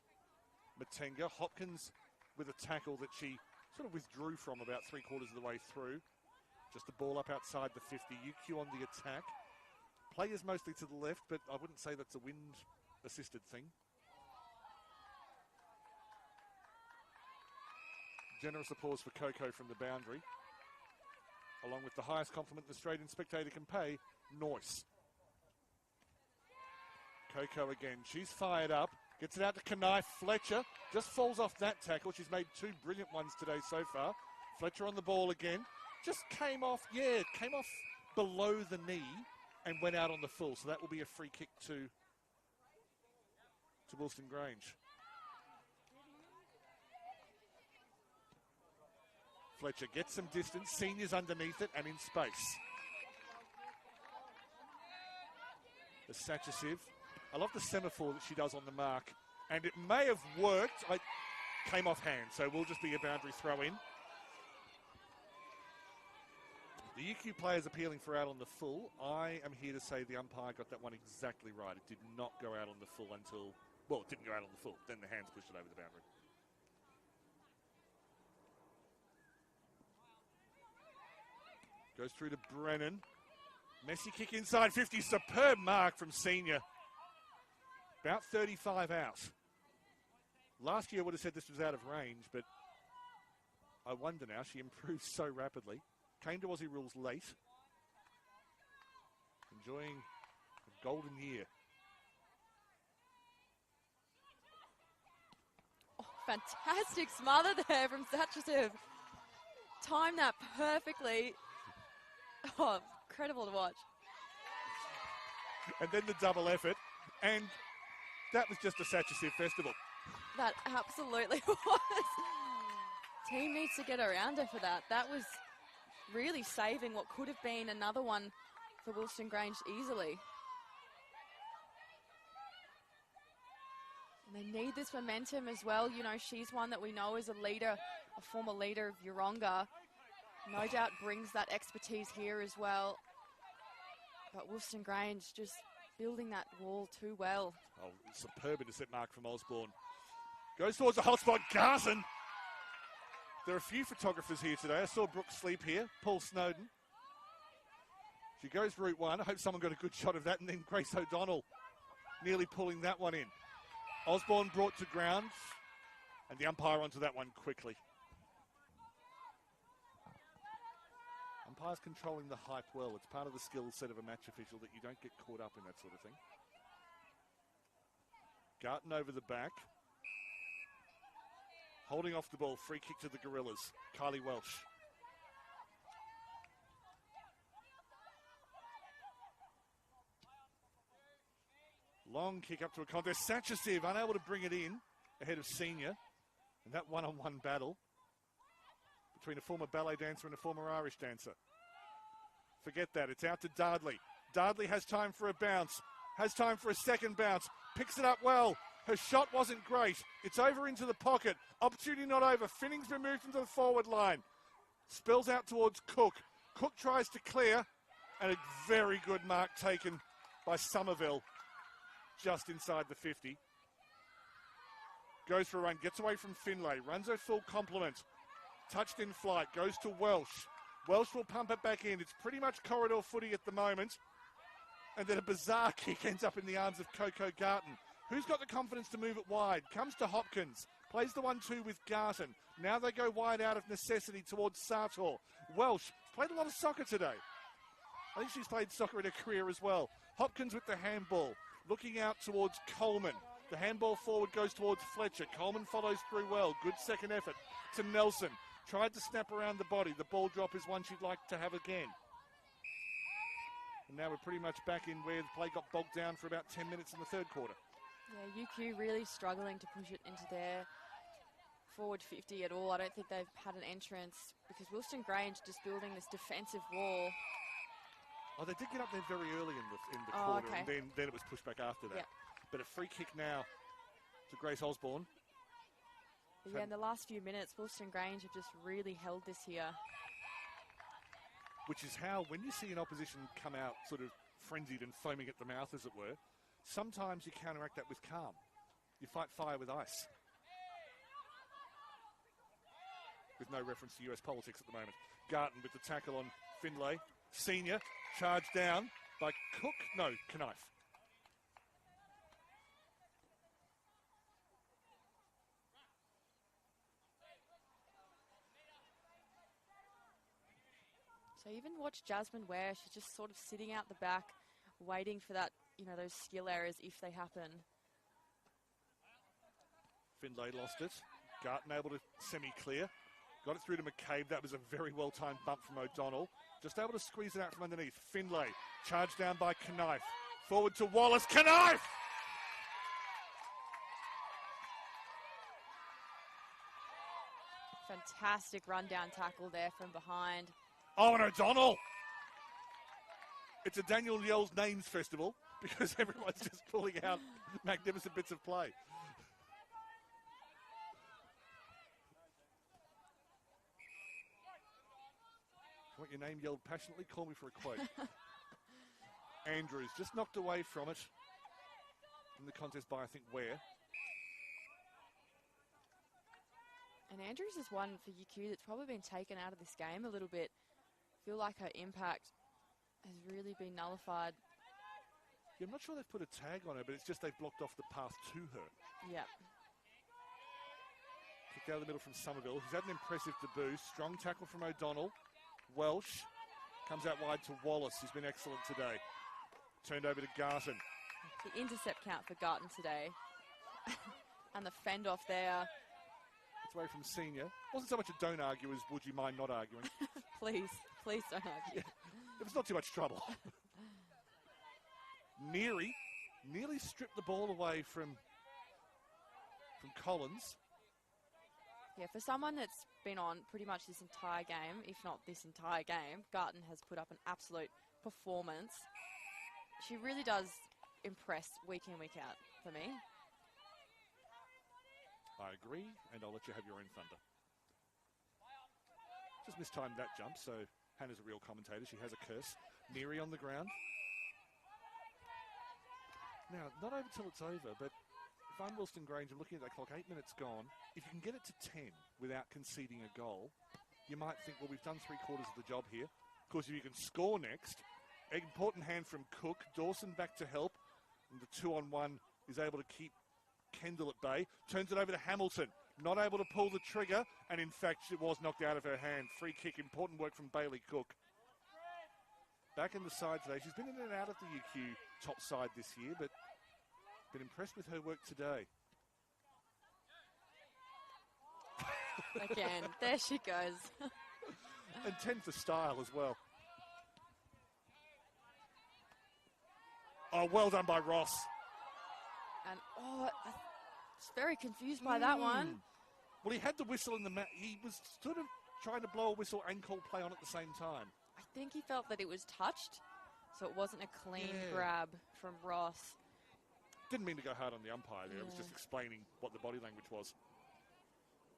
[SPEAKER 3] Matenga. Hopkins with a tackle that she sort of withdrew from about 3/4 of the way through. Just a ball up outside the 50. UQ on the attack. Players mostly to the left, but I wouldn't say that's a wind-assisted thing. Generous applause for Coco from the boundary. Along with the highest compliment the Australian spectator can pay, Noyce. Coco again, she's fired up, gets it out to Knife. Fletcher just falls off that tackle. She's made 2 brilliant ones today so far. Fletcher on the ball again. Just came off below the knee and went out on the full. So that will be a free kick to Wilston Grange. Fletcher gets some distance. Senior's underneath it and in space. The Sachasev. I love the semaphore that she does on the mark. And it may have worked. I came off hand, so we'll just be a boundary throw in. The UQ players appealing for out on the full. I am here to say the umpire got that one exactly right. It did not go out on the full until, well, it didn't go out on the full. Then the hands pushed it over the boundary. Goes through to Brennan. Messy kick inside 50. Superb mark from Senior. About 35 out. Last year I would have said this was out of range, but I wonder now. She improved so rapidly. Came to Aussie rules late. Enjoying a golden year.
[SPEAKER 2] Oh, fantastic smother there from Sachasev. Timed that perfectly. Oh, incredible to watch.
[SPEAKER 3] And then the double effort. And that was just a Sachasev festival.
[SPEAKER 2] That absolutely was. Team needs to get around her for that. That was really saving what could have been another one for Wilston Grange easily. And they need this momentum as well. You know, she's one that we know is a leader, a former leader of Yeronga. No doubt brings that expertise here as well. But Wilston Grange just building that wall too well.
[SPEAKER 3] Oh, superb intercept mark from Osborne. Goes towards the hot spot, Garson. There are a few photographers here today. I saw Brooke Sleep here, Paul Snowden. She goes route one. I hope someone got a good shot of that. And then Grace O'Donnell nearly pulling that one in. Osborne brought to ground. And the umpire onto that one quickly. Umpire's controlling the hype well. It's part of the skill set of a match official that you don't get caught up in that sort of thing. Garton over the back. Holding off the ball, free kick to the Gorillas. Kylie Welsh. Long kick up to a contest. Sachasev unable to bring it in ahead of Senior. And that one-on-one battle between a former ballet dancer and a former Irish dancer. Forget that. It's out to Dardley. Dardley has time for a bounce. Has time for a second bounce. Picks it up well. Her shot wasn't great. It's over into the pocket. Opportunity not over. Finning's been moved into the forward line. Spills out towards Cook. Cook tries to clear. And a very good mark taken by Somerville. Just inside the 50. Goes for a run, gets away from Finlay, runs her full complement. Touched in flight, goes to Welsh. Welsh will pump it back in. It's pretty much corridor footy at the moment. And then a bizarre kick ends up in the arms of Coco Garton. Who's got the confidence to move it wide? Comes to Hopkins. Plays the 1-2 with Garton. Now they go wide out of necessity towards Sartor. Welsh played a lot of soccer today. I think she's played soccer in her career as well. Hopkins with the handball. Looking out towards Coleman. The handball forward goes towards Fletcher. Coleman follows through well. Good second effort to Nelson. Tried to snap around the body. The ball drop is one she'd like to have again. And now we're pretty much back in where the play got bogged down for about 10 minutes in the third quarter.
[SPEAKER 2] Yeah, UQ really struggling to push it into their forward 50 at all. I don't think they've had an entrance because Wilston Grange just building this defensive wall.
[SPEAKER 3] Oh, they did get up there very early in the quarter,
[SPEAKER 2] okay.
[SPEAKER 3] and then it was pushed back after that.
[SPEAKER 2] Yep.
[SPEAKER 3] But a free kick now to Grace Osborne.
[SPEAKER 2] But yeah, in the last few minutes, Wilston Grange have just really held this here.
[SPEAKER 3] Which is how, when you see an opposition come out sort of frenzied and foaming at the mouth, as it were, sometimes you counteract that with calm. You fight fire with ice. With no reference to US politics at the moment. Garton with the tackle on Finlay. Senior, charged down by Knife.
[SPEAKER 2] So even watch Jasmine Ware, she's just sort of sitting out the back, waiting for that, those skill errors if they happen.
[SPEAKER 3] Finlay lost it. Garton able to semi-clear. Got it through to McCabe. That was a very well-timed bump from O'Donnell. Just able to squeeze it out from underneath. Finlay, charged down by Knife. Forward to Wallace. Knife!
[SPEAKER 2] Fantastic run-down tackle there from behind.
[SPEAKER 3] Oh, and O'Donnell! It's a Daniel Yell's Names Festival because everyone's just pulling out magnificent bits of play. I want your name yelled passionately. Call me for a quote. Andrews just knocked away from it in the contest by, I think, Ware.
[SPEAKER 2] And Andrews is one for UQ that's probably been taken out of this game a little bit. Feel like her impact has really been nullified.
[SPEAKER 3] Yeah, I'm not sure they've put a tag on her, but it's just they've blocked off the path to her.
[SPEAKER 2] Yep.
[SPEAKER 3] Kick out of the middle from Somerville. He's had an impressive debut. Strong tackle from O'Donnell. Welsh comes out wide to Wallace, who's been excellent today. Turned over to Garton.
[SPEAKER 2] The intercept count for Garton today. And the fend off there.
[SPEAKER 3] It's away from Senior. Wasn't so much a don't argue as would you mind not arguing.
[SPEAKER 2] Please don't argue.
[SPEAKER 3] Yeah, it was not too much trouble. nearly stripped the ball away from Collins.
[SPEAKER 2] Yeah, for someone that's been on pretty much this entire game, if not this entire game, Garton has put up an absolute performance. She really does impress week in, week out for me.
[SPEAKER 3] I agree, and I'll let you have your own thunder. Just mistimed that jump, so Hannah's a real commentator. She has a curse. Neary on the ground. Now, not over till it's over, but if I'm Wilston Grange, I'm looking at that clock, 8 minutes gone. If you can get it to 10 without conceding a goal, you might think, well, we've done 3/4 of the job here. Of course, if you can score next, important hand from Cook. Dawson back to help. And the 2-on-1 is able to keep Kendall at bay. Turns it over to Hamilton. Not able to pull the trigger. And in fact, it was knocked out of her hand. Free kick. Important work from Bailey Cook. Back in the side today. She's been in and out of the UQ top side this year, but been impressed with her work today.
[SPEAKER 2] Again, there she goes.
[SPEAKER 3] And 10 for style as well. Oh, well done by Ross.
[SPEAKER 2] And I was very confused by that one.
[SPEAKER 3] Well, he had the whistle in the mat. He was sort of trying to blow a whistle and call play on at the same time.
[SPEAKER 2] I think he felt that it was touched, so it wasn't a clean grab from Ross.
[SPEAKER 3] Didn't mean to go hard on the umpire there. It was just explaining what the body language was.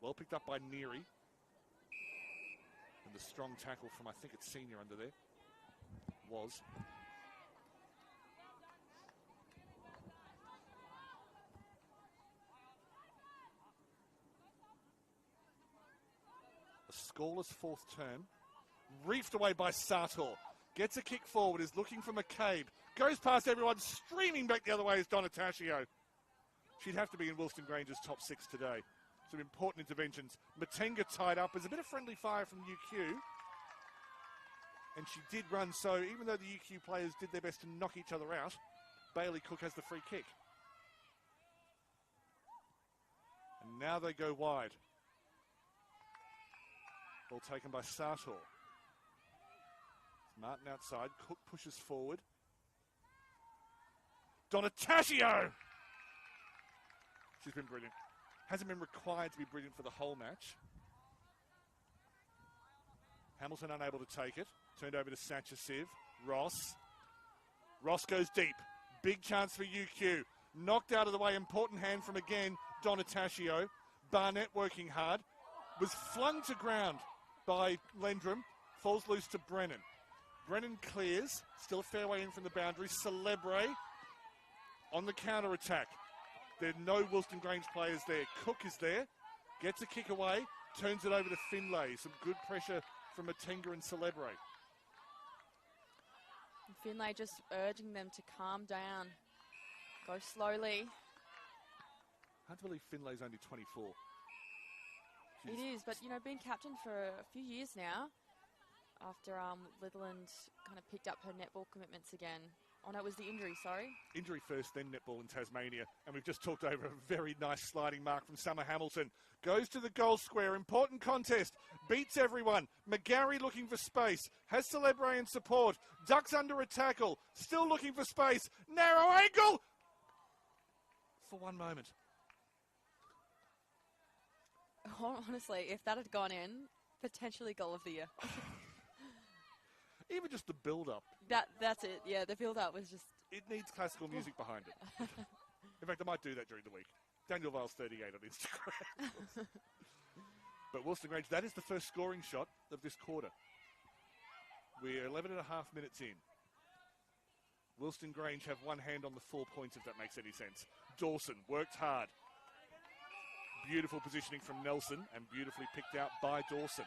[SPEAKER 3] Well picked up by Neary. And the strong tackle from, I think it's Senior under there. Was. scoreless fourth term. Reefed away by Sartor. Gets a kick forward, is looking for McCabe. Goes past everyone, streaming back the other way is Donataccio. She'd have to be in Wilston Grange's top 6 today. Some important interventions. Matenga tied up. There's a bit of friendly fire from UQ. And she did run, so even though the UQ players did their best to knock each other out, Bailey Cook has the free kick. And now they go wide. Ball taken by Sartor. Martin outside. Cook pushes forward. Donataccio! She's been brilliant. Hasn't been required to be brilliant for the whole match. Hamilton unable to take it. Turned over to Sanchez-Siv. Ross. Ross goes deep. Big chance for UQ. Knocked out of the way. Important hand from again Donataccio. Barnett working hard. Was flung to ground by Lendrum. Falls loose to Brennan. Brennan clears. Still a fair way in from the boundary. Celebre on the counter-attack. There are no Wilston Grange players there. Cook is there. Gets a kick away. Turns it over to Finlay. Some good pressure from Matenga and Celebre.
[SPEAKER 2] Finlay just urging them to calm down. Go slowly.
[SPEAKER 3] Hard to believe Finlay's only 24.
[SPEAKER 2] It is, but, you know, been captain for a few years now after Litherland kind of picked up her netball commitments again. Oh, no, it was the injury, sorry. Injury
[SPEAKER 3] first, then netball in Tasmania. And we've just talked over a very nice sliding mark from Summer Hamilton. Goes to the goal square. Important contest. Beats everyone. McGarry looking for space. Has Celebre in support. Ducks under a tackle. Still looking for space. Narrow angle. For one moment.
[SPEAKER 2] Honestly, if that had gone in, potentially goal of the year.
[SPEAKER 3] Even just the build-up.
[SPEAKER 2] That's it. Yeah, the build-up was just...
[SPEAKER 3] It needs classical music behind it. In fact, I might do that during the week. Daniel Viles 38 on Instagram. But Wilston Grange, that is the first scoring shot of this quarter. We're 11 and a half minutes in. Wilston Grange have one hand on the 4 points, if that makes any sense. Dawson worked hard. Beautiful positioning from Nelson and beautifully picked out by Dawson.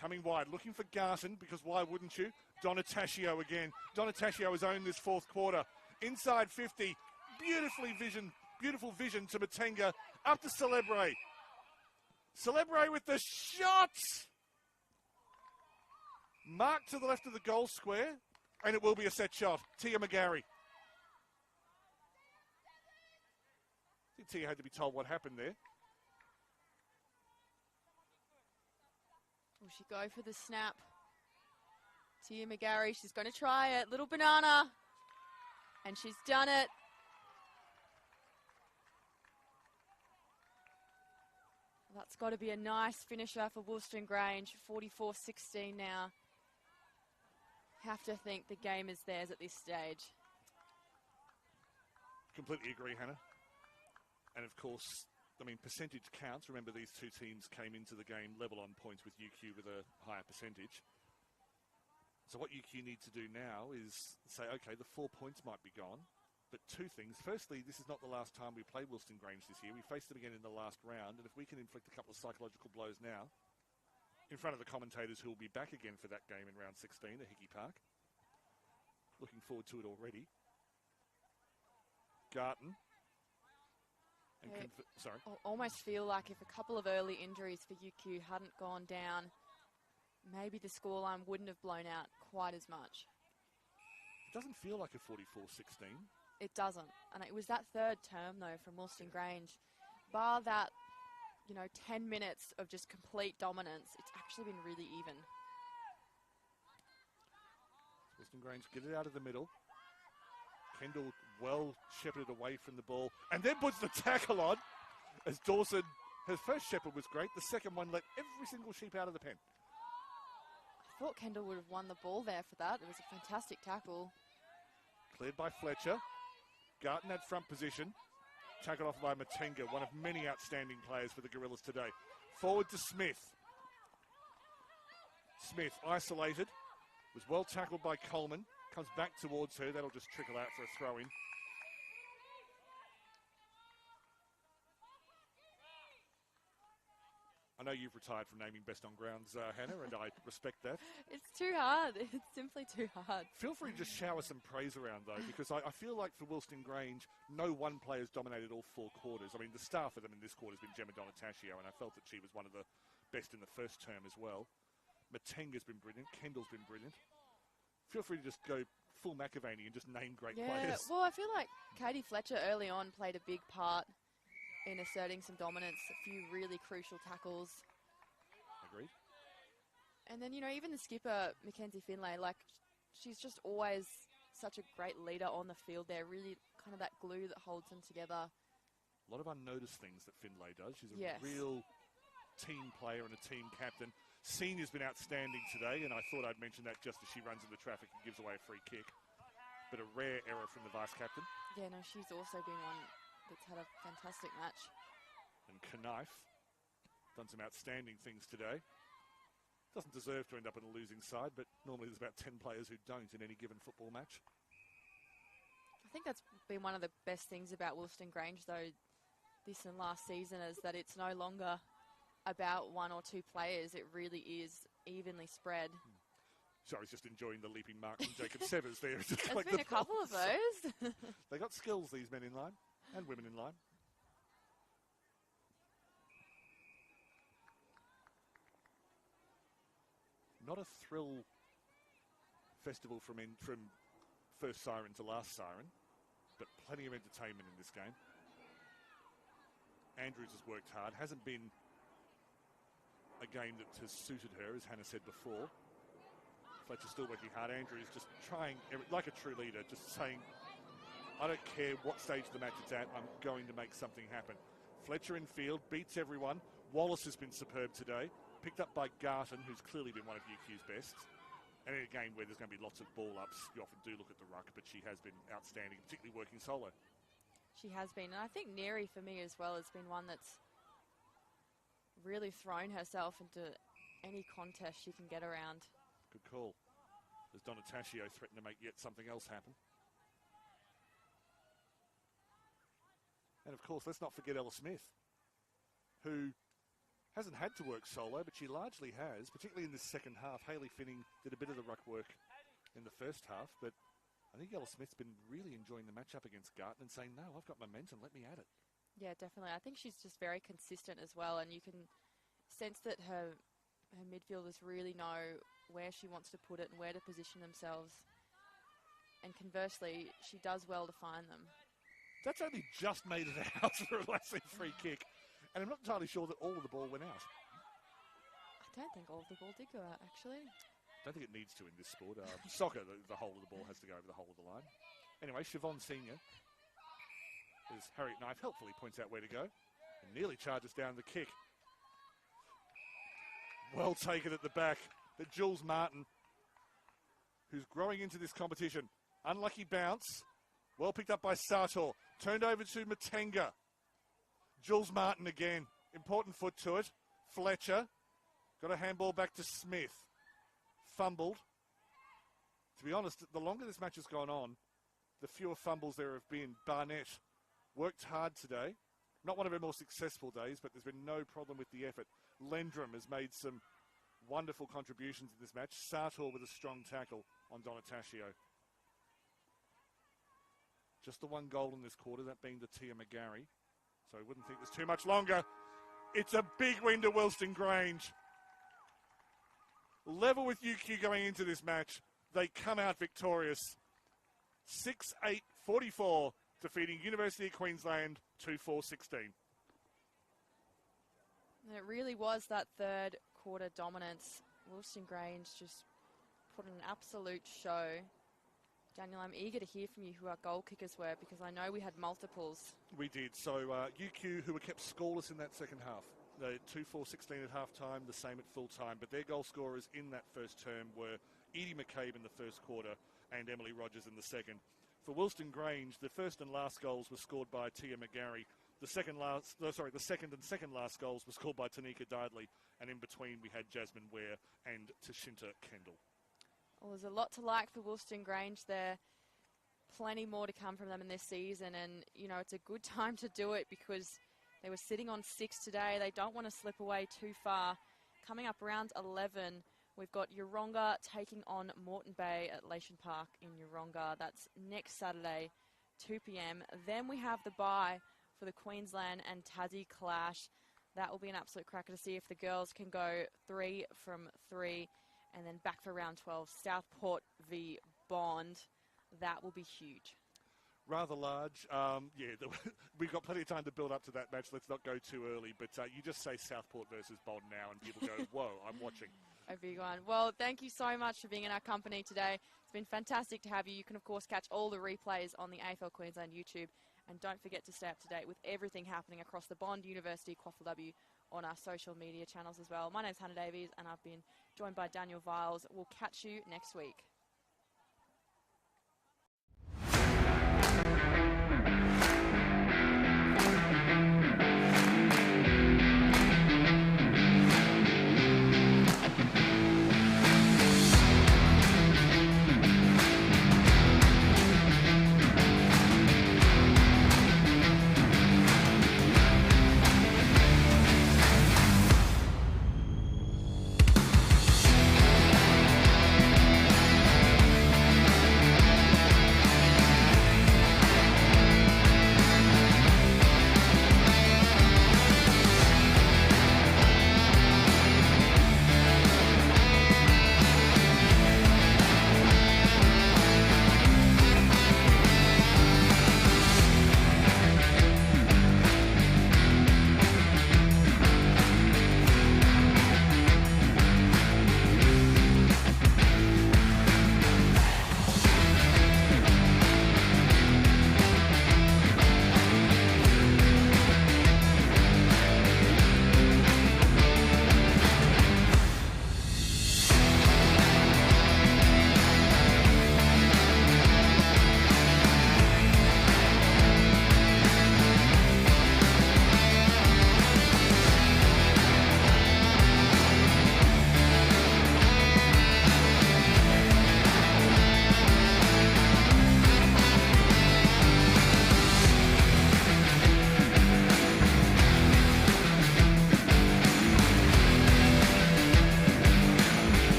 [SPEAKER 3] Coming wide, looking for Garton, because why wouldn't you? Donataccio again. Donataccio has owned this fourth quarter. Inside 50, beautiful vision to Matenga. Up to Celebre. Celebre with the shot! Marked to the left of the goal square, and it will be a set shot. Tia McGarry. I think Tia had to be told what happened there.
[SPEAKER 2] Will she go for the snap? Tia McGarry, she's going to try it. Little banana. And she's done it. That's got to be a nice finisher for Wilston Grange. 44-16 now. Have to think the game is theirs at this stage.
[SPEAKER 3] Completely agree, Hannah. And of course, I mean, percentage counts. Remember, these two teams came into the game level on points with UQ with a higher percentage. So what UQ need to do now is say, okay, the 4 points might be gone, but two things. Firstly, this is not the last time we played Wilston Grange this year. We faced them again in the last round, and if we can inflict a couple of psychological blows now, in front of the commentators who will be back again for that game in round 16 at Hickey Park. Looking forward to it already. Garton. Sorry.
[SPEAKER 2] I almost feel like if a couple of early injuries for UQ hadn't gone down, maybe the scoreline wouldn't have blown out quite as much.
[SPEAKER 3] It doesn't feel like a 44-16.
[SPEAKER 2] It doesn't. And it was that third term, though, from Wilston Grange. Bar that, 10 minutes of just complete dominance, it's actually been really even.
[SPEAKER 3] Wilston Grange get it out of the middle. Kendall well shepherded away from the ball and then puts the tackle on as Dawson, her first shepherd was great. The second one let every single sheep out of the pen.
[SPEAKER 2] I thought Kendall would have won the ball there for that. It was a fantastic tackle.
[SPEAKER 3] Cleared by Fletcher. Garton at front position. Tackled off by Matenga, one of many outstanding players for the Gorillas today. Forward to Smith. Smith isolated. Was well tackled by Coleman. Comes back towards her. That'll just trickle out for a throw-in. I know you've retired from naming best on grounds, Hannah, and I respect that.
[SPEAKER 2] It's too hard. It's simply too hard.
[SPEAKER 3] Feel free to just shower some praise around, though, because I feel like for Wilston Grange, no one player's dominated all 4 quarters. I mean, the star for them in this quarter has been Gemma Donataccio, and I felt that she was one of the best in the first term as well. Matenga's been brilliant. Kendall's been brilliant. Feel free to just go full McAvaney and just name great players.
[SPEAKER 2] Well, I feel like Katie Fletcher early on played a big part in asserting some dominance, a few really crucial tackles.
[SPEAKER 3] Agreed.
[SPEAKER 2] And then, you know, even the skipper, Mackenzie Finlay, like, she's just always such a great leader on the field there, really kind of that glue that holds them together.
[SPEAKER 3] A lot of unnoticed things that Finlay does. She's a
[SPEAKER 2] Yes.
[SPEAKER 3] real team player and a team captain. Senior's been outstanding today, and I thought I'd mention that just as she runs into traffic and gives away a free kick. But a rare error from the vice-captain.
[SPEAKER 2] Yeah, no, she's also been one that's had a fantastic match.
[SPEAKER 3] And Knife done some outstanding things today. Doesn't deserve to end up on a losing side, but normally there's about 10 players who don't in any given football match.
[SPEAKER 2] I think that's been one of the best things about Wilston Grange, though, this and last season, is that it's no longer about 1 or 2 players. It really is evenly spread.
[SPEAKER 3] Sorry, I was just enjoying the leaping mark from Jacob Severs there.
[SPEAKER 2] There's been a couple of those.
[SPEAKER 3] They got skills, these men in line, and women in line. Not a thrill festival from first siren to last siren, but plenty of entertainment in this game. Andrews has worked hard. Hasn't been a game that has suited her, as Hannah said before. Fletcher's still working hard. Andrews just trying, like a true leader, just saying, I don't care what stage of the match it's at, I'm going to make something happen. Fletcher in field, beats everyone. Wallace has been superb today. Picked up by Garton, who's clearly been one of UQ's best. And in a game where there's going to be lots of ball-ups, you often do look at the ruck, but she has been outstanding, particularly working solo.
[SPEAKER 2] She has been. And I think Neri, for me as well, has been one that's really thrown herself into any contest she can get around.
[SPEAKER 3] Good call. As Donataccio threatened to make yet something else happen. And of course, let's not forget Ella Smith, who hasn't had to work solo, but she largely has, particularly in this second half. Hayley Finning did a bit of the ruck work in the first half, but I think Ella Smith's been really enjoying the matchup against Garton and saying, no, I've got momentum, let me at it.
[SPEAKER 2] Yeah, definitely. I think she's just very consistent as well, and you can sense that her midfielders really know where she wants to put it and where to position themselves. And conversely, she does well to find them.
[SPEAKER 3] That's only just made it out for a Lassie free kick. And I'm not entirely sure that all of the ball went out.
[SPEAKER 2] I don't think all of the ball did go out, actually.
[SPEAKER 3] Don't think it needs to in this sport. Soccer, the whole of the ball has to go over the whole of the line. Anyway, Siobhan Senior, as Harriet Knife helpfully points out where to go, and nearly charges down the kick. Well taken at the back. But Jules Martin, who's growing into this competition. Unlucky bounce. Well picked up by Sartor. Turned over to Matenga. Jules Martin again. Important foot to it. Fletcher. Got a handball back to Smith. Fumbled. To be honest, the longer this match has gone on, the fewer fumbles there have been. Barnett worked hard today. Not one of her more successful days, but there's been no problem with the effort. Lendrum has made some wonderful contributions in this match. Sartor with a strong tackle on Donataccio. Just the one goal in this quarter, that being the Tia McGarry. So I wouldn't think there's too much longer. It's a big win to Wilston Grange. Level with UQ going into this match. They come out victorious. 6-8-44, defeating University of Queensland 2-4-16.
[SPEAKER 2] And it really was that third quarter dominance. Wilston Grange just put on an absolute show. Daniel, I'm eager to hear from you who our goal kickers were, because I know we had multiples.
[SPEAKER 3] We did. So UQ, who were kept scoreless in that second half. They 2-4-16 at half-time, the same at full-time. But their goal scorers in that first term were Edie McCabe in the first quarter and Emily Rogers in the second. For Wilston Grange, the first and last goals were scored by Tia McGarry. The second and second last goals were scored by Tanika Didley. And in between, we had Jasmine Ware and Tashinta Kendall.
[SPEAKER 2] Well, there's a lot to like for Wilston Grange there. Plenty more to come from them in this season. And, you know, it's a good time to do it because They were sitting on 6 today. They don't want to slip away too far. Coming up round 11, we've got Yeronga taking on Moreton Bay at Lation Park in Yeronga. That's next Saturday, 2 p.m. Then we have the bye for the Queensland and Tassie clash. That will be an absolute cracker to see if the girls can go 3 from 3 and then back for round 12. Southport v Bond. That will be huge.
[SPEAKER 3] Rather large. We've got plenty of time to build up to that match. Let's not go too early. But you just say Southport versus Bond now and people go, whoa, I'm watching.
[SPEAKER 2] A big one. Well, thank you so much for being in our company today. It's been fantastic to have you. You can, of course, catch all the replays on the AFL Queensland YouTube. And don't forget to stay up to date with everything happening across the Bond University QAFLW on our social media channels as well. My name's Hannah Davies, and I've been joined by Daniel Viles. We'll catch you next week.